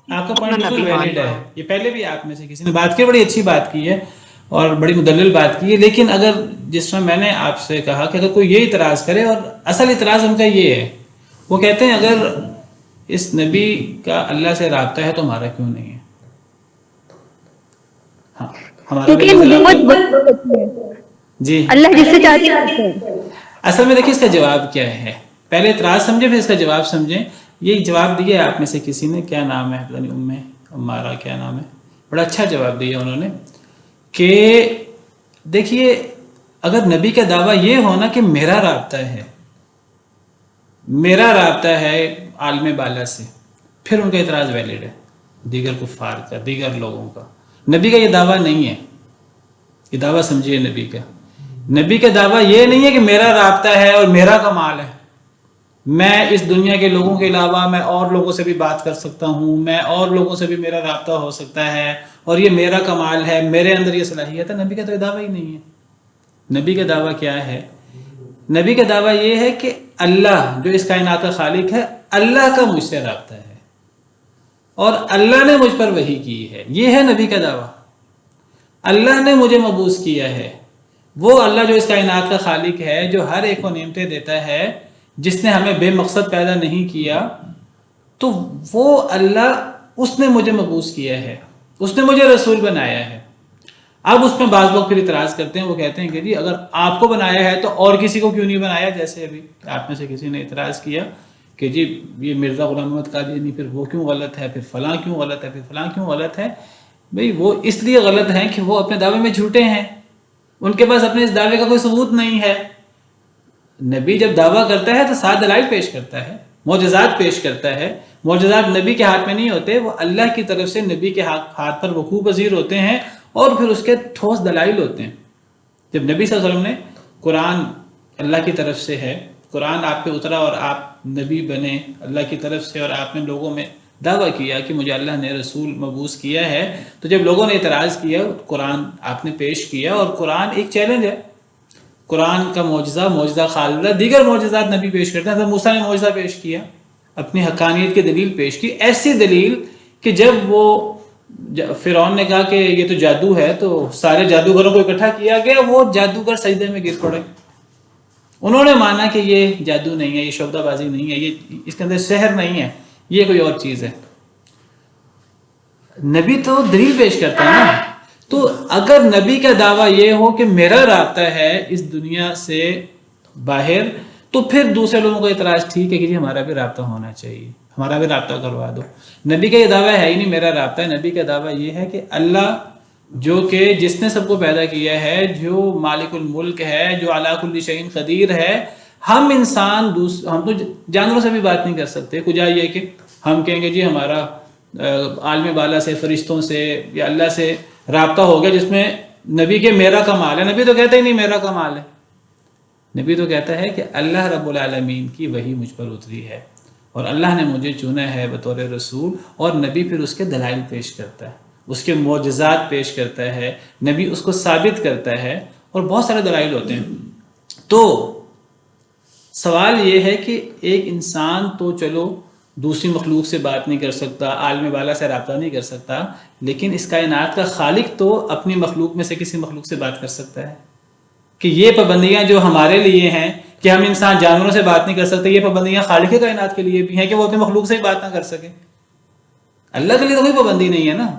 آپ کا اپنا پوائنٹ بالکل نبی مان. ویلڈ ہے. یہ پہلے بھی آپ میں سے کسی نے بات کی، بڑی اچھی بات کی ہے اور بڑی مدلل بات کی ہے. لیکن اگر جس طرح میں نے آپ سے کہا کہ اگر کوئی یہ اعتراض کرے، اور اصل اعتراض ان کا یہ ہے، وہ کہتے ہیں اگر اس نبی کا اللہ سے رابطہ ہے تو ہمارا کیوں نہیں ہے. ہاں ہمارا بھی کیونکہ اللہ سے نبوت رابطہ. جی اللہ جس سے چاہتے ہیں. اصل میں دیکھیں اس کا جواب کیا ہے. پہلے اعتراض سمجھیں پھر اس کا جواب سمجھیں. یہ جواب دیا آپ میں سے کسی نے، کیا نام ہے، پتہ نہیں، ہمارا کیا نام ہے، بڑا اچھا جواب دیا انہوں نے کہ دیکھیے اگر نبی کا دعویٰ یہ ہونا کہ میرا رابطہ ہے عالم بالا سے، پھر ان کا اعتراض ویلڈ ہے، دیگر کفار کا، دیگر لوگوں کا. نبی کا یہ دعویٰ نہیں ہے. یہ دعویٰ سمجھیے نبی کا دعویٰ یہ نہیں ہے کہ میرا رابطہ ہے اور میرا کمال ہے، میں اس دنیا کے لوگوں کے علاوہ میں اور لوگوں سے بھی بات کر سکتا ہوں، میں اور لوگوں سے بھی میرا رابطہ ہو سکتا ہے اور یہ میرا کمال ہے، میرے اندر یہ صلاحیت ہے. نبی کا تو یہ دعویٰ ہی نہیں ہے. نبی کا دعویٰ کیا ہے؟ نبی کا دعویٰ یہ ہے کہ اللہ جو اس کائنات کا خالق ہے، اللہ کا مجھ سے رابطہ ہے اور اللہ نے مجھ پر وحی کی ہے. یہ ہے نبی کا دعویٰ. اللہ نے مجھے مبعوث کیا ہے. وہ اللہ جو اس کائنات کا خالق ہے، جو ہر ایک کو نعمتیں دیتا ہے، جس نے ہمیں بے مقصد پیدا نہیں کیا، تو وہ اللہ اس نے مجھے مبعوث کیا ہے، اس نے مجھے رسول بنایا ہے. اب اس میں بعض لوگ پھر اعتراض کرتے ہیں، وہ کہتے ہیں کہ جی اگر آپ کو بنایا ہے تو اور کسی کو کیوں نہیں بنایا؟ جیسے ابھی آپ میں سے کسی نے اعتراض کیا کہ جی یہ مرزا غلام محمد قادیانی پھر وہ کیوں غلط ہے، پھر فلاں کیوں غلط ہے، پھر فلاں کیوں غلط ہے. بھئی وہ اس لیے غلط ہیں کہ وہ اپنے دعوے میں جھوٹے ہیں، ان کے پاس اپنے اس دعوے کا کوئی ثبوت نہیں ہے. نبی جب دعویٰ کرتا ہے تو 7 دلائل پیش کرتا ہے، معجزات پیش کرتا ہے. معجزات نبی کے ہاتھ میں نہیں ہوتے، وہ اللہ کی طرف سے نبی کے ہاتھ پر وقوع پذیر ہوتے ہیں اور پھر اس کے ٹھوس دلائل ہوتے ہیں. جب نبی صلی اللہ علیہ وسلم نے قرآن اللہ کی طرف سے ہے، قرآن آپ پہ اترا اور آپ نبی بنے اللہ کی طرف سے، اور آپ نے لوگوں میں دعویٰ کیا کہ مجھے اللہ نے رسول مبعوث کیا ہے، تو جب لوگوں نے اعتراض کیا، قرآن آپ نے پیش کیا، اور قرآن ایک چیلنج ہے. قرآن کا معجزہ خالدہ، دیگر معجزات نبی پیش کرتے ہیں. حضرت موسیٰ نے معجزہ پیش کیا، اپنی حقانیت کی دلیل پیش کی، ایسی دلیل کہ جب وہ فرعون نے کہا کہ یہ تو جادو ہے، تو سارے جادوگروں کو اکٹھا کیا گیا، وہ جادوگر سجدے میں گر پڑے. انہوں نے مانا کہ یہ جادو نہیں ہے، یہ شعبدہ بازی نہیں ہے، یہ اس کے اندر سحر نہیں ہے، یہ کوئی اور چیز ہے. نبی تو دلیل پیش کرتا ہے نا. تو اگر نبی کا دعویٰ یہ ہو کہ میرا رابطہ ہے اس دنیا سے باہر، تو پھر دوسرے لوگوں کا اعتراض ٹھیک ہے کہ جی ہمارا بھی رابطہ ہونا چاہیے، ہمارا بھی رابطہ کروا دو. نبی کا یہ دعویٰ ہے ہی نہیں میرا رابطہ ہے. نبی کا دعویٰ یہ ہے کہ اللہ جو کہ جس نے سب کو پیدا کیا ہے، جو مالک الملک ہے، جو علی کل شیء قدیر ہے. ہم انسان ہم تو جانوروں سے بھی بات نہیں کر سکتے. کجا یہ کہ ہم کہیں گے جی ہمارا عالم بالا سے، فرشتوں سے یا اللہ سے رابطہ ہو گیا، جس میں نبی کے میرا کمال ہے. نبی تو کہتا ہی نہیں میرا کمال ہے. نبی تو کہتا ہے کہ اللہ رب العالمین کی وحی مجھ پر اتری ہے اور اللہ نے مجھے چنا ہے بطور رسول. اور نبی پھر اس کے دلائل پیش کرتا ہے، اس کے معجزات پیش کرتا ہے، نبی اس کو ثابت کرتا ہے، اور بہت سارے دلائل ہوتے ہیں. تو سوال یہ ہے کہ ایک انسان تو چلو دوسری مخلوق سے بات نہیں کر سکتا، عالم بالا سے رابطہ نہیں کر سکتا، لیکن اس کائنات کا خالق تو اپنی مخلوق میں سے کسی مخلوق سے بات کر سکتا ہے. کہ یہ پابندیاں جو ہمارے لیے ہیں کہ ہم انسان جانوروں سے بات نہیں کر سکتے، یہ پابندیاں خالق کائنات کے لیے بھی ہیں کہ وہ اپنی مخلوق سے ہی بات نہ کر سکے. اللہ کے لیے تو کوئی پابندی نہیں ہے نا.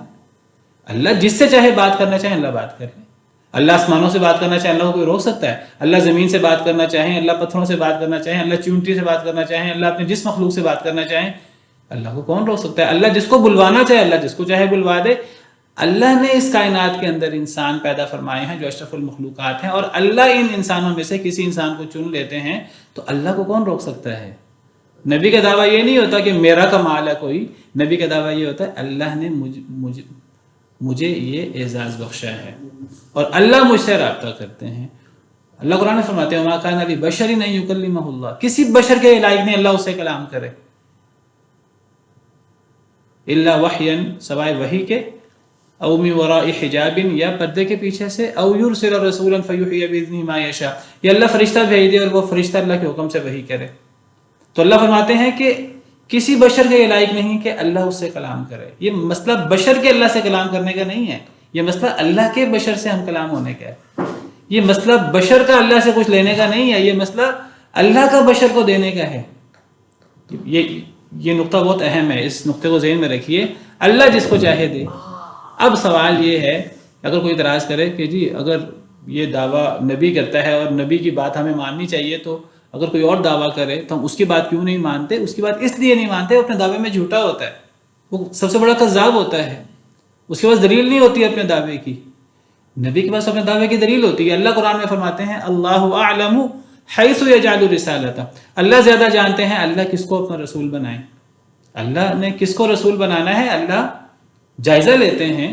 اللہ جس سے چاہے بات کرنا چاہے اللہ بات کرے. اللہ آسمانوں سے بات کرنا چاہے اللہ کو کوئی روک سکتا ہے؟ اللہ زمین سے بات کرنا چاہے، اللہ پتھروں سے بات کرنا چاہے، اللہ چونٹی سے بات کرنا چاہے، اللہ اپنے جس مخلوق سے بات کرنا چاہے، اللہ کو کون روک سکتا ہے؟ اللہ جس کو بلوانا چاہے اللہ جس کو چاہے بلوا دے. اللہ نے اس کائنات کے اندر انسان پیدا فرمائے ہیں جو اشرف المخلوقات ہیں، اور اللہ ان انسانوں میں سے کسی انسان کو چن لیتے ہیں، تو اللہ کو کون روک سکتا ہے؟ نبی کا دعویٰ یہ نہیں ہوتا کہ میرا کمال ہے کوئی. نبی کا دعویٰ یہ ہوتا ہے اللہ نے مجھے یہ اعزاز بخشا ہے اور اللہ مجھ سے رابطہ کرتے ہیں. اللہ قرآن میں فرماتے ہیں وَمَا كَانَ لِبَشَرٍ أَن يُكَلِّمَهُ اللَّهُ، کسی بشر کے لائق نہیں اللہ اس سے کلام کرے، الا وحیًا، سوائے وحی کے، او من وراء حجاب، یا پردے کے پیچھے سے، او یرسل رسولا فیحیی بإذنہ ما یشاء، یا اللہ فرشتہ بھیج دے اور وہ فرشتہ اللہ کے حکم سے وحی کرے. تو اللہ فرماتے ہیں کہ کسی بشر کے لائق نہیں کہ اللہ اس سے کلام کرے. یہ مسئلہ بشر کے اللہ سے کلام کرنے کا نہیں ہے، یہ مسئلہ اللہ کے بشر سے ہم کلام ہونے کا ہے. یہ مسئلہ بشر کا اللہ سے کچھ لینے کا نہیں ہے، یہ مسئلہ اللہ کا بشر کو دینے کا ہے. یہ نقطہ بہت اہم ہے، اس نقطے کو ذہن میں رکھیے. اللہ جس کو چاہے دے. اب سوال یہ ہے اگر کوئی اعتراض کرے کہ جی اگر یہ دعویٰ نبی کرتا ہے اور نبی کی بات ہمیں ماننی چاہیے، تو اگر کوئی اور دعویٰ کرے تو ہم اس کی بات کیوں نہیں مانتے؟ اس کی بات اس لیے نہیں مانتے وہ اپنے دعوے میں جھوٹا ہوتا ہے، وہ سب سے بڑا کذاب ہوتا ہے، اس کے پاس دلیل نہیں ہوتی اپنے دعوے کی. نبی کے پاس اپنے دعوے کی دلیل ہوتی ہے. اللہ قرآن میں فرماتے ہیں اللہ اعلم حیث یجعل رسالتہ، اللہ زیادہ جانتے ہیں اللہ کس کو اپنا رسول بنائے. اللہ نے کس کو رسول بنانا ہے اللہ جائزہ لیتے ہیں،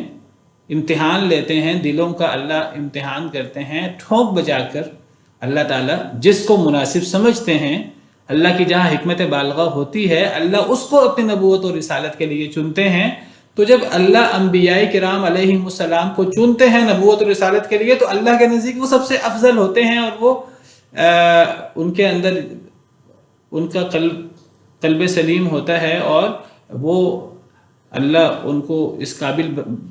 امتحان لیتے ہیں، دلوں کا اللہ امتحان کرتے ہیں ٹھونک بجا کر. اللہ تعالیٰ جس کو مناسب سمجھتے ہیں، اللہ کی جہاں حکمت بالغہ ہوتی ہے اللہ اس کو اپنی نبوت اور رسالت کے لیے چنتے ہیں. تو جب اللہ انبیاء کرام علیہم السلام کو چنتے ہیں نبوت اور رسالت کے لیے، تو اللہ کے نزدیک وہ سب سے افضل ہوتے ہیں، اور وہ ان کے اندر ان کا قلب سلیم ہوتا ہے، اور وہ اللہ ان کو اس قابل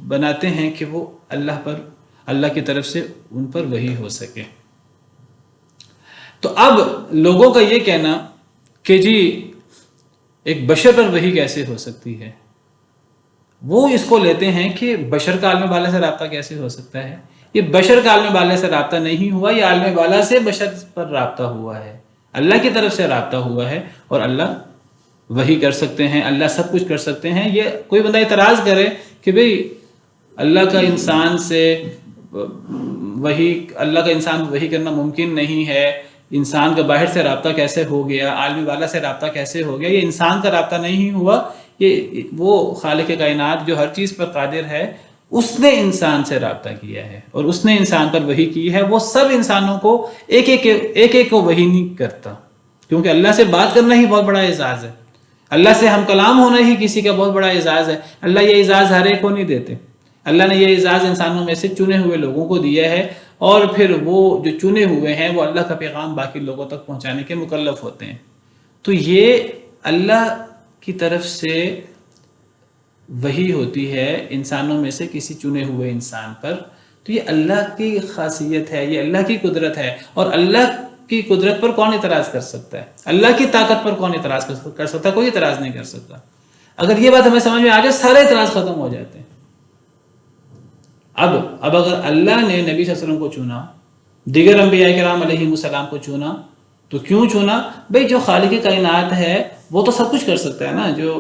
بناتے ہیں کہ وہ اللہ کی طرف سے ان پر وحی ہو سکے. تو اب لوگوں کا یہ کہنا کہ جی ایک بشر پر وحی کیسے ہو سکتی ہے، وہ اس کو لیتے ہیں کہ بشر کا عالم بالا سے رابطہ کیسے ہو سکتا ہے. یہ بشر کا عالم بالا سے رابطہ نہیں ہوا، یہ عالم بالا سے بشر پر رابطہ ہوا ہے، اللہ کی طرف سے رابطہ ہوا ہے، اور اللہ وحی کر سکتے ہیں، اللہ سب کچھ کر سکتے ہیں. یہ کوئی بندہ اعتراض کرے کہ بھئی اللہ کا انسان سے وحی کرنا ممکن نہیں ہے، انسان کا باہر سے رابطہ کیسے ہو گیا، عالم بالا سے رابطہ کیسے ہو گیا؟ یہ انسان کا رابطہ نہیں ہوا، یہ وہ خالق کائنات جو ہر چیز پر قادر ہے اس نے انسان سے رابطہ کیا ہے اور اس نے انسان پر وحی کی ہے. وہ سب انسانوں کو ایک ایک کو وحی نہیں کرتا، کیونکہ اللہ سے بات کرنا ہی بہت بڑا اعزاز ہے، اللہ سے ہم کلام ہونا ہی کسی کا بہت بڑا اعزاز ہے. اللہ یہ اعزاز ہر ایک کو نہیں دیتے. اللہ نے یہ اعزاز انسانوں میں سے چنے ہوئے لوگوں کو دیا ہے، اور پھر وہ جو چنے ہوئے ہیں وہ اللہ کا پیغام باقی لوگوں تک پہنچانے کے مکلف ہوتے ہیں. تو یہ اللہ کی طرف سے وحی ہوتی ہے انسانوں میں سے کسی چنے ہوئے انسان پر. تو یہ اللہ کی خاصیت ہے، یہ اللہ کی قدرت ہے، اور اللہ کی قدرت پر کون اعتراض کر سکتا ہے؟ اللہ کی طاقت پر کون اعتراض کر سکتا ہے؟ کوئی اعتراض نہیں کر سکتا. اگر یہ بات ہمیں سمجھ میں آ جائے سارے اعتراض ختم ہو جاتے ہیں. اب اگر اللہ نے نبی صلی اللہ علیہ وسلم کو چنا، دیگر انبیاء کرام علیہ السلام کو چنا، تو کیوں چنا؟ بھئی جو خالق کائنات ہے وہ تو سب کچھ کر سکتا ہے نا، جو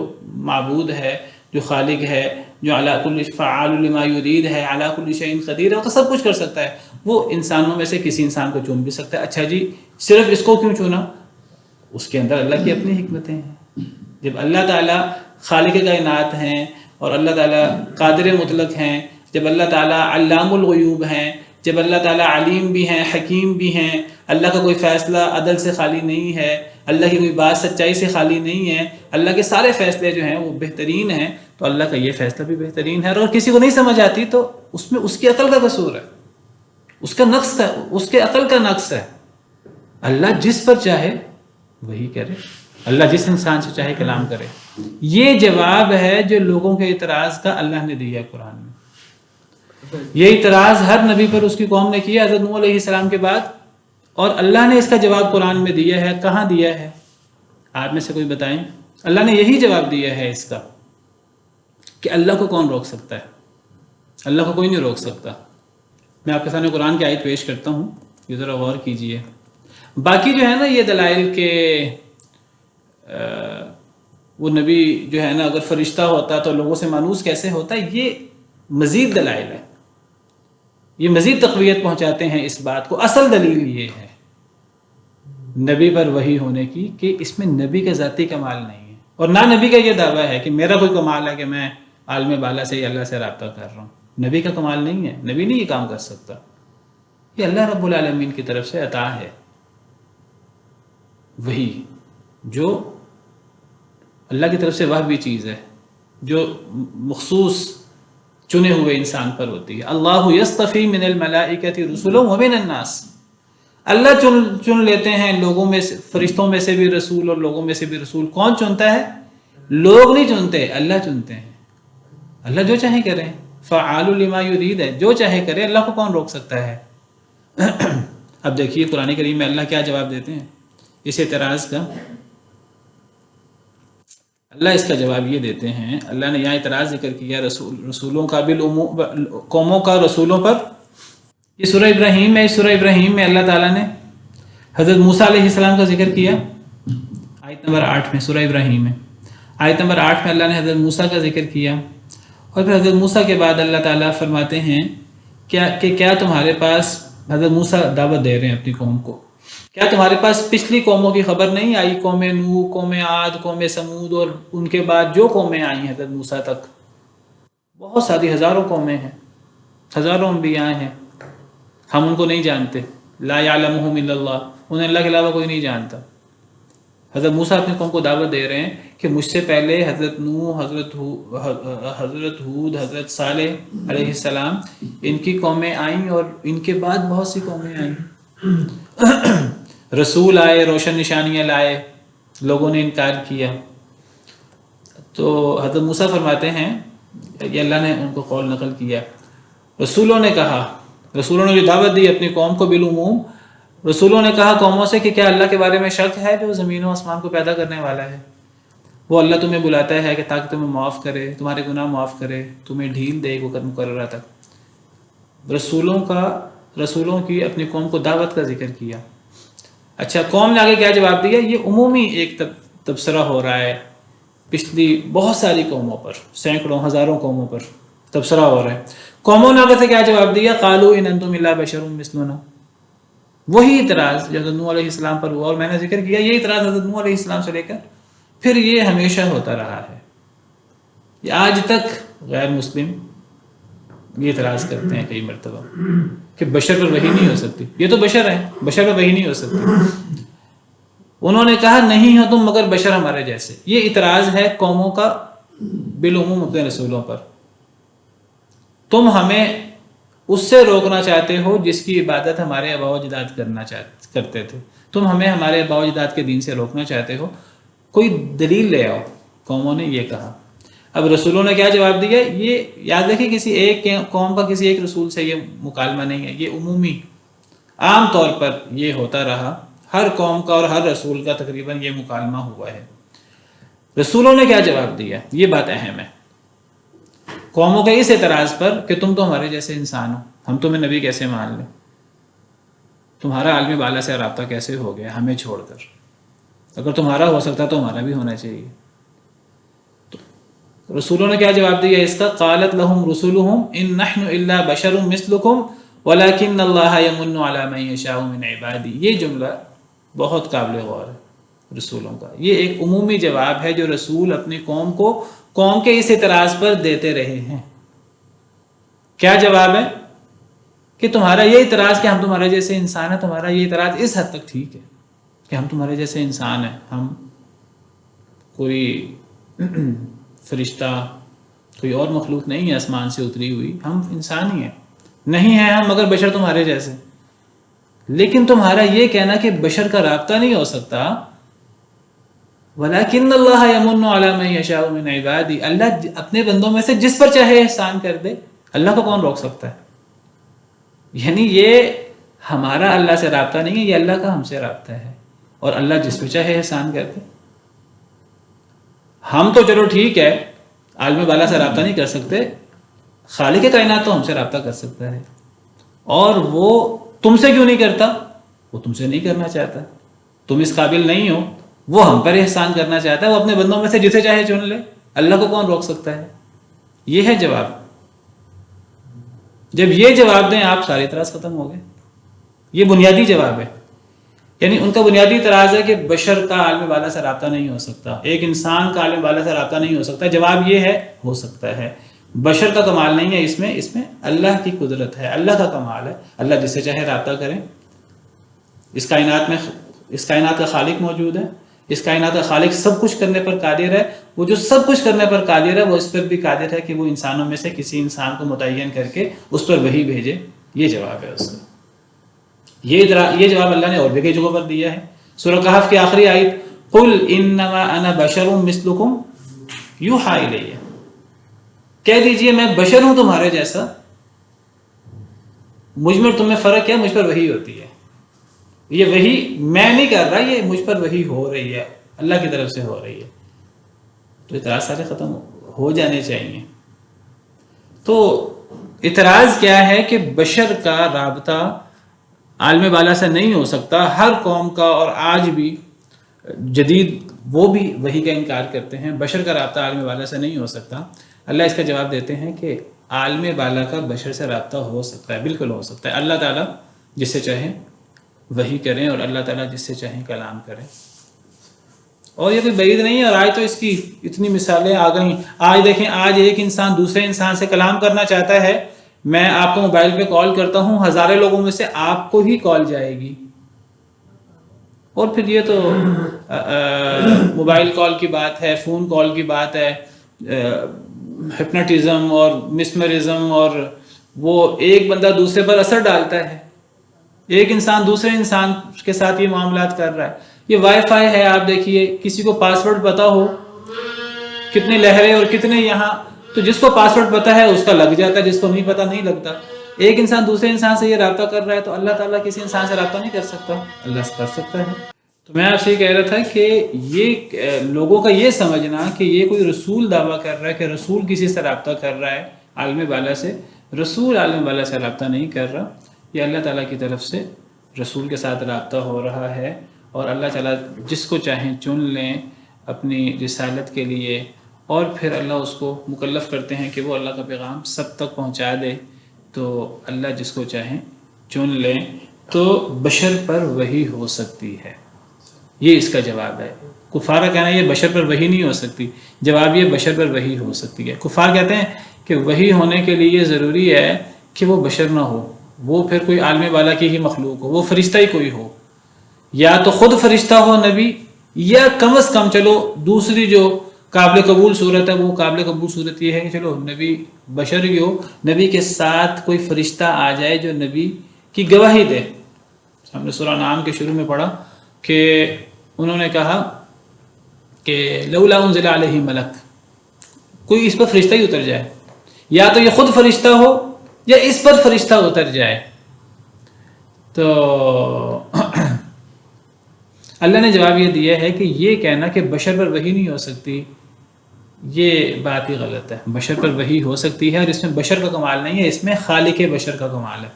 معبود ہے، جو خالق ہے، جو علی کل فعال لما یرید ہے، علی کل شیء قدیر ہے، وہ تو سب کچھ کر سکتا ہے. وہ انسانوں میں سے کسی انسان کو چن بھی سکتا ہے. اچھا جی صرف اس کو کیوں چنا؟ اس کے اندر اللہ کی اپنی حکمتیں ہیں. جب اللہ تعالیٰ خالق کائنات ہیں اور اللہ تعالیٰ قادر مطلق ہیں، جب اللہ تعالیٰ علام الغیوب ہیں، جب اللہ تعالیٰ علیم بھی ہیں، حکیم بھی ہیں، اللہ کا کوئی فیصلہ عدل سے خالی نہیں ہے، اللہ کی کوئی بات سچائی سے خالی نہیں ہے، اللہ کے سارے فیصلے جو ہیں وہ بہترین ہیں، تو اللہ کا یہ فیصلہ بھی بہترین ہے. اور اگر کسی کو نہیں سمجھ آتی تو اس میں اس کی عقل کا قصور ہے، اس کا نقص ہے، اس کے عقل کا نقص ہے. اللہ جس پر چاہے وہی کرے، اللہ جس انسان سے چاہے کلام کرے. یہ جواب ہے جو لوگوں کے اعتراض کا اللہ نے دیا قرآن میں. یہ اعتراض ہر نبی پر اس کی قوم نے کیا حضرت نوح علیہ السلام کے بعد، اور اللہ نے اس کا جواب قرآن میں دیا ہے. کہاں دیا ہے؟ آپ میں سے کوئی بتائیں. اللہ نے یہی جواب دیا ہے اس کا کہ اللہ کو کون روک سکتا ہے، اللہ کو کوئی نہیں روک سکتا. میں آپ کے سامنے قرآن کی آیت پیش کرتا ہوں، یہ ذرا غور کیجئے. باقی جو ہے نا یہ دلائل کہ وہ نبی جو ہے نا اگر فرشتہ ہوتا تو لوگوں سے مانوس کیسے ہوتا، یہ مزید دلائل ہے، یہ مزید تقویت پہنچاتے ہیں اس بات کو. اصل دلیل یہ ہے نبی پر وحی ہونے کی کہ اس میں نبی کا ذاتی کمال نہیں ہے، اور نہ نبی کا یہ دعویٰ ہے کہ میرا کوئی کمال ہے کہ میں عالم بالا سے یا اللہ سے رابطہ کر رہا ہوں. نبی کا کمال نہیں ہے، نبی نہیں یہ کام کر سکتا. یہ اللہ رب العالمین کی طرف سے عطا ہے وہی، جو اللہ کی طرف سے وہ بھی چیز ہے جو مخصوص چنے ہوئے انسان پر ہوتی ہے. اللہ یصطفی من الملائکۃ رسلا ومن الناس. اللہ چن لیتے ہیں لوگوں میں سے، فرشتوں میں سے بھی رسول اور لوگوں میں سے بھی رسول. کون چنتا ہے؟ لوگ نہیں چنتے، اللہ چنتے ہیں. اللہ جو چاہے کرے، فعال لما یرید ہے، جو چاہے کرے. اللہ کو کون روک سکتا ہے؟ اب دیکھیے قرآن کریم میں اللہ کیا جواب دیتے ہیں اس اعتراض کا. اللہ اس کا جواب یہ دیتے ہیں، اللہ نے یہاں اعتراض ذکر کیا رسولوں کا قوموں کا رسولوں پر. یہ سورہ ابراہیم میں، سورہ ابراہیم میں اللہ تعالیٰ نے حضرت موسیٰ علیہ السلام کا ذکر کیا آیت نمبر 8 میں. سورہ ابراہیم میں آیت نمبر 8 میں اللہ نے حضرت موسیٰ کا ذکر کیا، اور پھر حضرت موسیٰ کے بعد اللہ تعالیٰ فرماتے ہیں کیا تمہارے پاس، حضرت موسیٰ دعوت دے رہے ہیں اپنی قوم کو، کیا تمہارے پاس پچھلی قوموں کی خبر نہیں آئی؟ قوم نوح، قوم عاد، قوم سمود، اور ان کے بعد جو قومیں آئی ہیں حضرت موسیٰ تک، بہت ساری ہزاروں قومیں ہیں، ہزاروں انبیاء ہیں. ہم ان کو نہیں جانتے. لا یعلمہم الا اللہ، انہیں اللہ کے علاوہ کوئی نہیں جانتا. حضرت موسیٰ اپنی قوم کو دعوت دے رہے ہیں کہ مجھ سے پہلے حضرت نوح، حضرت ہود، حضرت صالح علیہ السلام، ان کی قومیں آئیں اور ان کے بعد بہت سی قومیں آئیں. رسول آئے، روشن نشانیاں لائے، لوگوں نے انکار کیا. تو حضرت موسیٰ فرماتے ہیں، یہ اللہ نے ان کو قول نقل کیا، رسولوں نے کہا، رسولوں نے جو دعوت دی اپنی قوم کو بالعموم، رسولوں نے کہا قوموں سے کہ کیا اللہ کے بارے میں شک ہے جو زمین و آسمان کو پیدا کرنے والا ہے؟ وہ اللہ تمہیں بلاتا ہے کہ تاکہ تمہیں معاف کرے، تمہارے گناہ معاف کرے، تمہیں ڈھیل دے ایک وقت مقررہ تک. رسولوں کی اپنی قوم کو دعوت کا ذکر کیا. اچھا قوم نے آگے کیا جواب دیا؟ یہ عمومی ایک تبصرہ ہو رہا ہے پچھلی بہت ساری قوموں پر، سینکڑوں ہزاروں قوموں پر تبصرہ ہو رہا ہے. قوموں نے آگے سے کیا جواب دیا؟ قالوا ان انتم الا بشر مثلنا. وہی اعتراض جو حضرت نوح علیہ السلام پر ہوا، اور میں نے ذکر کیا یہ اعتراض حضرت نوح علیہ السلام سے لے کر پھر یہ ہمیشہ ہوتا رہا ہے. یہ آج تک غیر مسلم یہ اعتراض کرتے ہیں کئی مرتبہ کہ بشر پر وحی نہیں ہو سکتی. یہ تو بشر ہے، بشر پر وحی نہیں ہو سکتی. انہوں نے کہا نہیں ہو تم مگر بشر ہمارے جیسے. یہ اعتراض ہے قوموں کا بالعموم اپنے رسولوں پر. تم ہمیں اس سے روکنا چاہتے ہو جس کی عبادت ہمارے آباء و اجداد کرتے تھے. تم ہمیں ہمارے آباء و اجداد کے دین سے روکنا چاہتے ہو، کوئی دلیل لے آؤ. قوموں نے یہ کہا. اب رسولوں نے کیا جواب دیا؟ یہ یاد رکھیں کسی ایک قوم کا کسی ایک رسول سے یہ مکالمہ نہیں ہے، یہ عمومی عام طور پر یہ ہوتا رہا. ہر قوم کا اور ہر رسول کا تقریباً یہ مکالمہ ہوا ہے. رسولوں نے کیا جواب دیا؟ یہ بات اہم ہے. قوموں کے اس اعتراض پر کہ تم تو ہمارے جیسے انسان ہو، ہم تمہیں نبی کیسے مان لیں، تمہارا عالم بالا سے رابطہ کیسے ہو گیا ہمیں چھوڑ کر، اگر تمہارا ہو سکتا تو ہمارا بھی ہونا چاہیے. رسولوں نے کیا جواب دیا اس کا؟ قالت لهم رسلهم ان نحن الا بشر مثلكم ولكن اللہ یمن علی من یشاء من عبادی. یہ جملہ بہت قابل غور ہے رسولوں کا. یہ ایک عمومی جواب ہے جو رسول اپنی قوم کے اس اعتراض پر دیتے رہے ہیں. کیا جواب ہے؟ کہ تمہارا یہ اعتراض کہ ہم تمہارے جیسے انسان ہیں، تمہارا یہ اعتراض اس حد تک ٹھیک ہے کہ ہم تمہارے جیسے انسان ہیں، ہم کوئی فرشتہ، کوئی اور مخلوق نہیں ہے آسمان سے اتری ہوئی، ہم انسان ہی ہیں، نہیں ہیں ہم مگر بشر تمہارے جیسے. لیکن تمہارا یہ کہنا کہ بشر کا رابطہ نہیں ہو سکتا، وَلَكِنَّ اللَّهَ يَمُنُّ عَلَى مَن يَشَاءُ مِنْ عِبَادِهِ، اللہ اپنے بندوں میں سے جس پر چاہے احسان کر دے. اللہ کو کون روک سکتا ہے؟ یعنی یہ ہمارا اللہ سے رابطہ نہیں ہے، یہ اللہ کا ہم سے رابطہ ہے، اور اللہ جس پہ چاہے احسان کر دے. ہم تو چلو ٹھیک ہے عالم بالا سے رابطہ نہیں کر سکتے، خالق کائنات تو ہم سے رابطہ کر سکتا ہے، اور وہ تم سے کیوں نہیں کرتا؟ وہ تم سے نہیں کرنا چاہتا، تم اس قابل نہیں ہو. وہ ہم پر احسان کرنا چاہتا ہے، وہ اپنے بندوں میں سے جسے چاہے چن لے. اللہ کو کون روک سکتا ہے؟ یہ ہے جواب. جب یہ جواب دیں آپ، سارے اعتراض ختم ہو گئے. یہ بنیادی جواب ہے. یعنی ان کا بنیادی اعتراض ہے کہ بشر کا عالم بالا سے رابطہ نہیں ہو سکتا، ایک انسان کا عالم بالا سے رابطہ نہیں ہو سکتا. جواب یہ ہے ہو سکتا ہے. بشر کا کمال نہیں ہے اس میں اللہ کی قدرت ہے، اللہ کا کمال ہے. اللہ جس سے چاہے رابطہ کرے. اس کائنات کا خالق موجود ہے، اس کائنات کا خالق سب کچھ کرنے پر قادر ہے. وہ جو سب کچھ کرنے پر قادر ہے وہ اس پر بھی قادر ہے کہ وہ انسانوں میں سے کسی انسان کو متعین کر کے اس پر وحی بھیجے. یہ جواب ہے اس کا. یہ جواب اللہ نے اور بھی کئی جگہوں پر دیا ہے. سورہ کہف کی آخری آیت قل انما انا بشر مثلکم یوحی الی، کہہ دیجئے میں بشر ہوں تمہارے جیسا، مجھ میں تم میں فرق ہے، مجھ پر وحی ہوتی ہے. یہ وحی میں نہیں کر رہا، یہ مجھ پر وحی ہو رہی ہے، اللہ کی طرف سے ہو رہی ہے. تو اعتراض سارے ختم ہو جانے چاہیے. تو اعتراض کیا ہے کہ بشر کا رابطہ عالم بالا سے نہیں ہو سکتا. ہر قوم کا، اور آج بھی جدید وہ بھی وحی کا انکار کرتے ہیں، بشر کا رابطہ عالم بالا سے نہیں ہو سکتا. اللہ اس کا جواب دیتے ہیں کہ عالم بالا کا بشر سے رابطہ ہو سکتا ہے، بالکل ہو سکتا ہے. اللہ تعالیٰ جس سے چاہیں وحی کریں اور اللہ تعالیٰ جس سے چاہیں کلام کریں. اور یہ کوئی بعید نہیں ہے. اور آج تو اس کی اتنی مثالیں آ گئیں. آج دیکھیں، آج ایک انسان دوسرے انسان سے کلام کرنا چاہتا ہے، میں آپ کو موبائل پہ کال کرتا ہوں، ہزاروں لوگوں میں سے آپ کو ہی کال جائے گی. اور پھر یہ تو موبائل کال کی بات ہے، فون کال کی بات ہے، ہپناٹزم اور مسمرزم، اور وہ ایک بندہ دوسرے پر اثر ڈالتا ہے. ایک انسان دوسرے انسان کے ساتھ یہ معاملات کر رہا ہے. یہ وائی فائی ہے، آپ دیکھیے کسی کو پاسورڈ پتا ہو، کتنے لہریں اور کتنے یہاں، تو جس کو پاسورڈ پتا ہے اس کا لگ جاتا ہے، جس کو نہیں پتا نہیں لگتا. ایک انسان دوسرے انسان سے یہ رابطہ کر رہا ہے، تو اللہ تعالیٰ کسی انسان سے رابطہ نہیں کر سکتا؟ اللہ کر سکتا ہے. تو میں آپ سے یہ کہہ رہا تھا کہ یہ لوگوں کا یہ سمجھنا کہ یہ کوئی رسول دعویٰ کر رہا ہے کہ رسول کسی سے رابطہ کر رہا ہے عالم بالا سے، رسول عالم بالا سے رابطہ نہیں کر رہا. یہ اللہ تعالیٰ کی طرف سے رسول کے ساتھ رابطہ ہو رہا ہے، اور اللہ تعالیٰ جس کو چاہیں چن لیں اپنی رسالت کے لیے، اور پھر اللہ اس کو مکلف کرتے ہیں کہ وہ اللہ کا پیغام سب تک پہنچا دے. تو اللہ جس کو چاہیں چن لیں. تو بشر پر وحی ہو سکتی ہے، یہ اس کا جواب ہے. کفار کہنا یہ بشر پر وحی نہیں ہو سکتی، جواب یہ بشر پر وحی ہو سکتی ہے. کفار کہتے ہیں کہ وحی ہونے کے لیے ضروری ہے کہ وہ بشر نہ ہو، وہ پھر کوئی عالم بالا کی ہی مخلوق ہو، وہ فرشتہ ہی کوئی ہو، یا تو خود فرشتہ ہو نبی، یا کم از کم چلو دوسری جو قابل قبول صورت ہے، وہ قابل قبول صورت یہ ہے کہ چلو نبی بشر ہی ہو، نبی کے ساتھ کوئی فرشتہ آ جائے جو نبی کی گواہی دے. ہم نے سورہ نام کے شروع میں پڑھا کہ انہوں نے کہا کہ لولا انزل علیہ ملک، کوئی اس پر فرشتہ ہی اتر جائے، یا تو یہ خود فرشتہ ہو یا اس پر فرشتہ اتر جائے. تو اللہ نے جواب یہ دیا ہے کہ یہ کہنا کہ بشر پر وحی نہیں ہو سکتی، یہ بات ہی غلط ہے. بشر پر وحی ہو سکتی ہے، اور اس میں بشر کا کمال نہیں ہے، اس میں خالق بشر کا کمال ہے،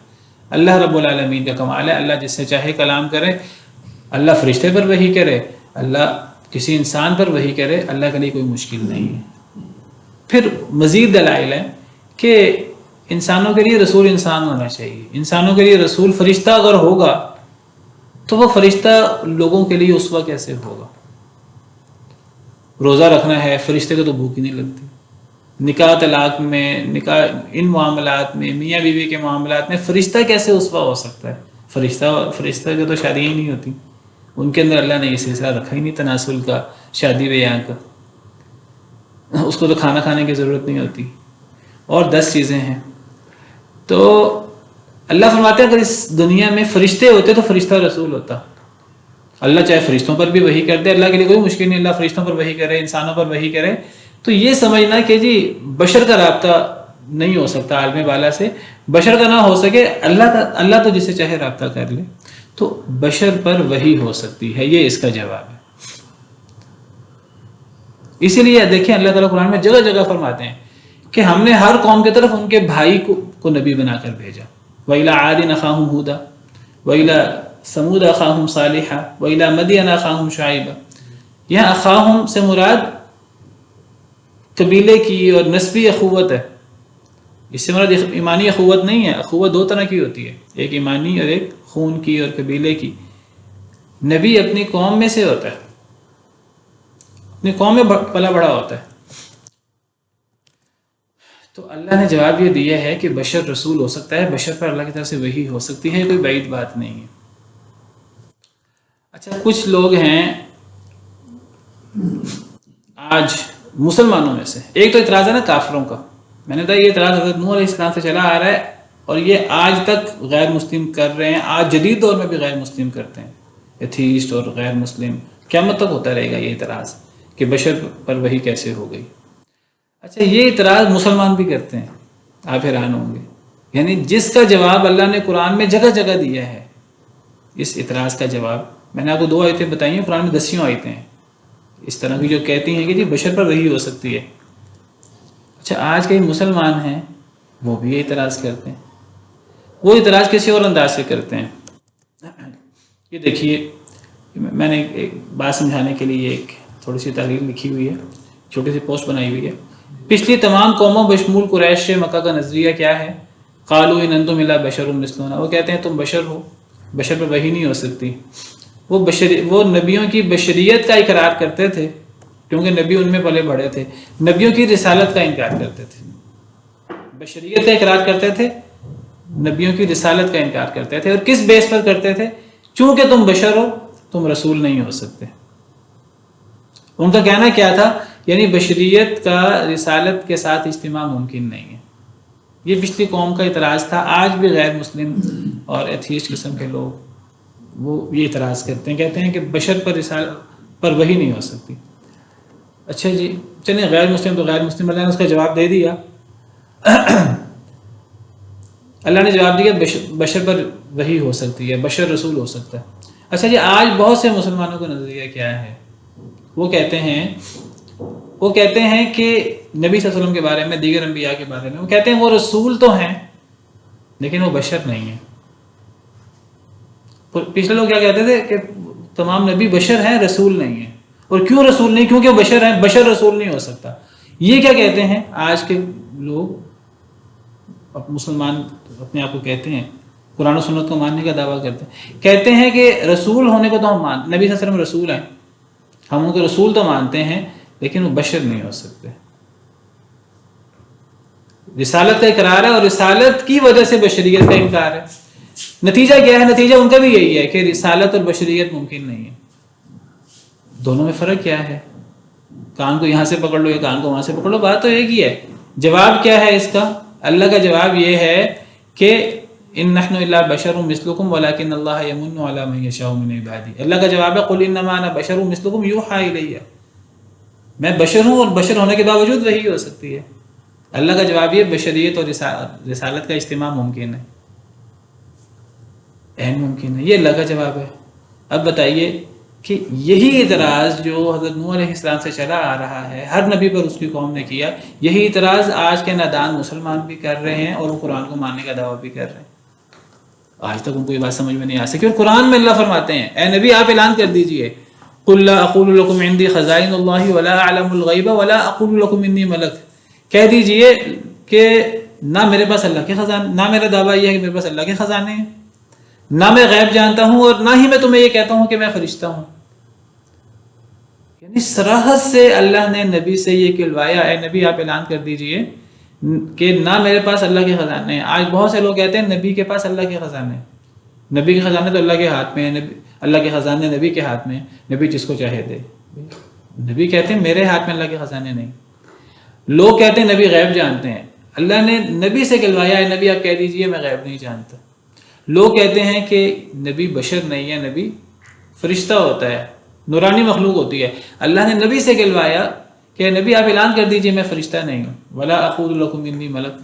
اللہ رب العالمین کا کمال ہے. اللہ جس سے چاہے کلام کرے، اللہ فرشتے پر وحی کرے، اللہ کسی انسان پر وحی کرے، اللہ کے لیے کوئی مشکل نہیں ہے. پھر مزید دلائل ہیں کہ انسانوں کے لیے رسول انسان ہونا چاہیے. انسانوں کے لیے رسول فرشتہ اگر ہوگا تو وہ فرشتہ لوگوں کے لیے اسوہ کیسے ہوگا؟ روزہ رکھنا ہے، فرشتے کو تو بھوک ہی نہیں لگتی. نکاح طلاق میں، نکاح ان معاملات میں، میاں بیوی کے معاملات میں فرشتہ کیسے اسوہ ہو سکتا ہے؟ فرشتہ کی تو شادی ہی نہیں ہوتی، ان کے اندر اللہ نے یہ سلسلہ رکھا ہی نہیں تناسل کا، شادی بیاہ کا. اس کو تو کھانا کھانے کی ضرورت نہیں ہوتی، اور 10 چیزیں ہیں. تو اللہ فرماتے ہیں اگر اس دنیا میں فرشتے ہوتے تو فرشتہ رسول ہوتا. اللہ چاہے فرشتوں پر بھی وحی کر دے، اللہ کے لیے کوئی مشکل نہیں، اللہ فرشتوں پر وحی کرے، انسانوں پر وحی کرے. تو یہ سمجھنا کہ جی بشر کا رابطہ نہیں ہو سکتا عالم بالا سے، بشر کا نہ ہو سکے، اللہ تو جسے چاہے رابطہ کر لے. تو بشر پر وحی ہو سکتی ہے، یہ اس کا جواب ہے. اسی لیے دیکھیں اللہ تعالیٰ قرآن میں جگہ جگہ فرماتے ہیں کہ ہم نے ہر قوم کی طرف ان کے بھائی کو نبی بنا کر بھیجا. وَإِلَىٰ عَادٍ أَخَاهُمْ هُودًا وَإِلَىٰ ثَمُودَ أَخَاهُمْ صَالِحًا وَإِلَىٰ مَدْيَنَ أَخَاهُمْ شُعَيْبًا. یہاں اخاہم سے مراد قبیلے کی اور نسبی اخوت ہے. اس سے مراد ایمانی اخوت نہیں ہے. اخوت 2 طرح کی ہوتی ہے، ایک ایمانی اور ایک خون کی اور قبیلے کی. نبی اپنی قوم میں سے ہوتا ہے، اپنی قوم میں پلا بڑا ہوتا ہے. تو اللہ نے جواب یہ دیا ہے کہ بشر رسول ہو سکتا ہے، بشر پر اللہ کی طرف سے وحی ہو سکتی ہے، کوئی بعید بات نہیں ہے. اچھا، کچھ لوگ ہیں آج مسلمانوں میں سے، ایک تو اعتراض ہے نا کافروں کا. میں نے کہا یہ اعتراض حضرت نوح علیہ السلام سے چلا آ رہا ہے اور یہ آج تک غیر مسلم کر رہے ہیں، آج جدید دور میں بھی غیر مسلم کرتے ہیں، ایتھیسٹ اور غیر مسلم. قیامت تک ہوتا رہے گا یہ اعتراض کہ بشر پر وحی کیسے ہو گئی. اچھا، یہ اعتراض مسلمان بھی کرتے ہیں، آپ حیران ہوں گے. یعنی جس کا جواب اللہ نے قرآن میں جگہ جگہ دیا ہے، اس اعتراض کا جواب میں نے آپ کو 2 آیتیں بتائی ہیں، قرآن میں 10 آیتیں ہیں اس طرح کی جو کہتی ہیں کہ جی بشر پر وحی ہو سکتی ہے. اچھا، آج کئی مسلمان ہیں وہ بھی یہ اعتراض کرتے ہیں. وہ اعتراض کسی اور انداز سے کرتے ہیں. یہ دیکھیے، میں نے ایک بات سمجھانے کے لیے ایک تھوڑی سی تحریر لکھی ہوئی ہے، چھوٹی سی پوسٹ بنائی ہوئی ہے. پچھلی تمام قوموں بشمول قریش مکہ کا نظریہ کیا ہے؟ قالوا ان انتم الا بشر مثلنا. وہ کہتے ہیں تم بشر ہو، بشر پر وحی نہیں ہو سکتی. وہ نبیوں کی بشریت کا اقرار کرتے تھے کیونکہ نبی ان میں پلے بڑھے تھے. نبیوں کی رسالت کا انکار کرتے تھے. بشریت کا اقرار کرتے تھے، نبیوں کی رسالت کا انکار کرتے تھے. اور کس بیس پر کرتے تھے؟ چونکہ تم بشر ہو، تم رسول نہیں ہو سکتے. ان کا کہنا کیا تھا؟ یعنی بشریت کا رسالت کے ساتھ اجتماع ممکن نہیں ہے. یہ پچھلی قوم کا اعتراض تھا. آج بھی غیر مسلم اور ایتھیسٹ قسم کے لوگ وہ یہ اعتراض کرتے ہیں، کہتے ہیں کہ بشر پر رسالت پر وحی نہیں ہو سکتی. اچھا جی، چلیں غیر مسلم تو غیر مسلم، اللہ نے اس کا جواب دے دیا. اللہ نے جواب دیا بشر پر وحی ہو سکتی ہے، بشر رسول ہو سکتا ہے. اچھا جی، آج بہت سے مسلمانوں کا نظریہ کیا ہے؟ وہ کہتے ہیں کہ نبی صلی اللہ علیہ وسلم کے بارے میں، دیگر انبیاء کے بارے میں، وہ کہتے ہیں وہ رسول تو ہیں لیکن وہ بشر نہیں ہیں. پچھلے لوگ کیا کہتے تھے کہ تمام نبی بشر ہیں، رسول نہیں ہیں. اور کیوں رسول نہیں؟ کیونکہ وہ بشر ہیں، بشر رسول نہیں ہو سکتا. یہ کیا کہتے ہیں آج کے لوگ؟ مسلمان اپنے آپ کو کہتے ہیں، قرآن و سنت کو ماننے کا دعویٰ کرتے ہیں، کہتے ہیں کہ رسول ہونے کو تو ہم نبی صلی اللہ علیہ وسلم رسول ہیں، ہم ان کو رسول تو مانتے ہیں لیکن وہ بشر نہیں ہو سکتے. رسالت کا اقرار ہے اور رسالت کی وجہ سے بشریت کا انکار ہے. نتیجہ کیا ہے؟ نتیجہ ان کا بھی یہی ہے کہ رسالت اور بشریت ممکن نہیں ہے. دونوں میں فرق کیا ہے؟ کان کو یہاں سے پکڑ لو یا کان کو وہاں سے پکڑ لو، بات تو ایک ہی ہے. جواب کیا ہے اس کا؟ اللہ کا جواب یہ ہے کہ ان نحن الا بشر مثلکم ولکن اللہ یمن علی من یشاء من عبادہ. اللہ کا جواب ہے قل انما انا بشر مثلکم یوحی الی. میں بشر ہوں اور بشر ہونے کے باوجود وحی ہو سکتی ہے. اللہ کا جواب یہ بشریت اور رسالت کا اجتماع ممکن ہے، عین ممکن ہے. یہ اللہ کا جواب ہے. اب بتائیے کہ یہی اعتراض جو حضرت نوح علیہ السلام سے چلا آ رہا ہے، ہر نبی پر اس کی قوم نے کیا، یہی اعتراض آج کے نادان مسلمان بھی کر رہے ہیں اور وہ قرآن کو ماننے کا دعویٰ بھی کر رہے ہیں. آج تک ان کو یہ بات سمجھ میں نہیں آ سکی. اور قرآن میں اللہ فرماتے ہیں اے نبی آپ اعلان کر دیجئے قل لا اقول لكم عندي خزائن الله ولا اعلم الغیب ولا اقول لكم انی ملک. کہہ دیجئے کہ نہ میرے پاس اللہ کے خزانے، نہ میرا دعویٰ یہ ہے کہ میرے پاس اللہ کے خزانے ہیں، نہ میں غیب جانتا ہوں، اور نہ ہی میں تمہیں یہ کہتا ہوں کہ میں فرشتہ ہوں۔ یعنی صراحت سے اللہ نے نبی سے یہ کہلوایا، اے نبی آپ اعلان کر دیجئے کہ نہ میرے پاس اللہ کے خزانے ہیں۔ آج بہت سے لوگ کہتے ہیں نبی کے پاس اللہ کے خزانے ہیں، نبی کے خزانے تو اللہ کے ہاتھ میں ہیں، اللہ کے خزانے نبی کے ہاتھ میں ہیں، نبی جس کو چاہے دے۔ نبی کہتے ہیں میرے ہاتھ میں اللہ کے خزانے نہیں۔ لوگ کہتے ہیں نبی غیب جانتے ہیں، اللہ نے نبی سے کہلوایا ہے نبی آپ کہہ دیجئے میں غیب نہیں جانتا۔ لوگ کہتے ہیں کہ نبی بشر نہیں ہے، نبی فرشتہ ہوتا ہے، نورانی مخلوق ہوتی ہے، اللہ نے نبی سے کہلوایا کہ نبی آپ اعلان کر دیجئے میں فرشتہ نہیں ہوں، ولا اقول لکم انی ملک،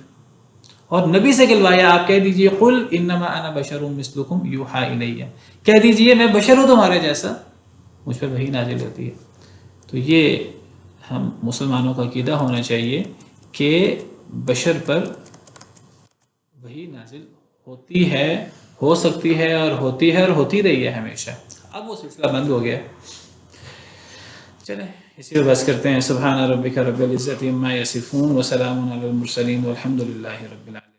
اور نبی سے کہلوایا آپ کہہ دیجئے قل انما انا بشر مثلکم یوحی الی، کہہ دیجئے میں بشر ہوں تمہارے جیسا، مجھ پر وحی نازل ہوتی ہے۔ تو یہ ہم مسلمانوں کا عقیدہ ہونا چاہیے کہ بشر پر وحی نازل ہوتی ہے، ہو سکتی ہے اور ہوتی ہے اور ہوتی رہی ہے ہمیشہ۔ اب وہ سلسلہ بند ہو گیا۔ چلیں اسی پہ بس کرتے ہیں۔ سبحان ربک رب العزت عما یصفون وسلام علی المرسلین والحمد للہ رب العالمین۔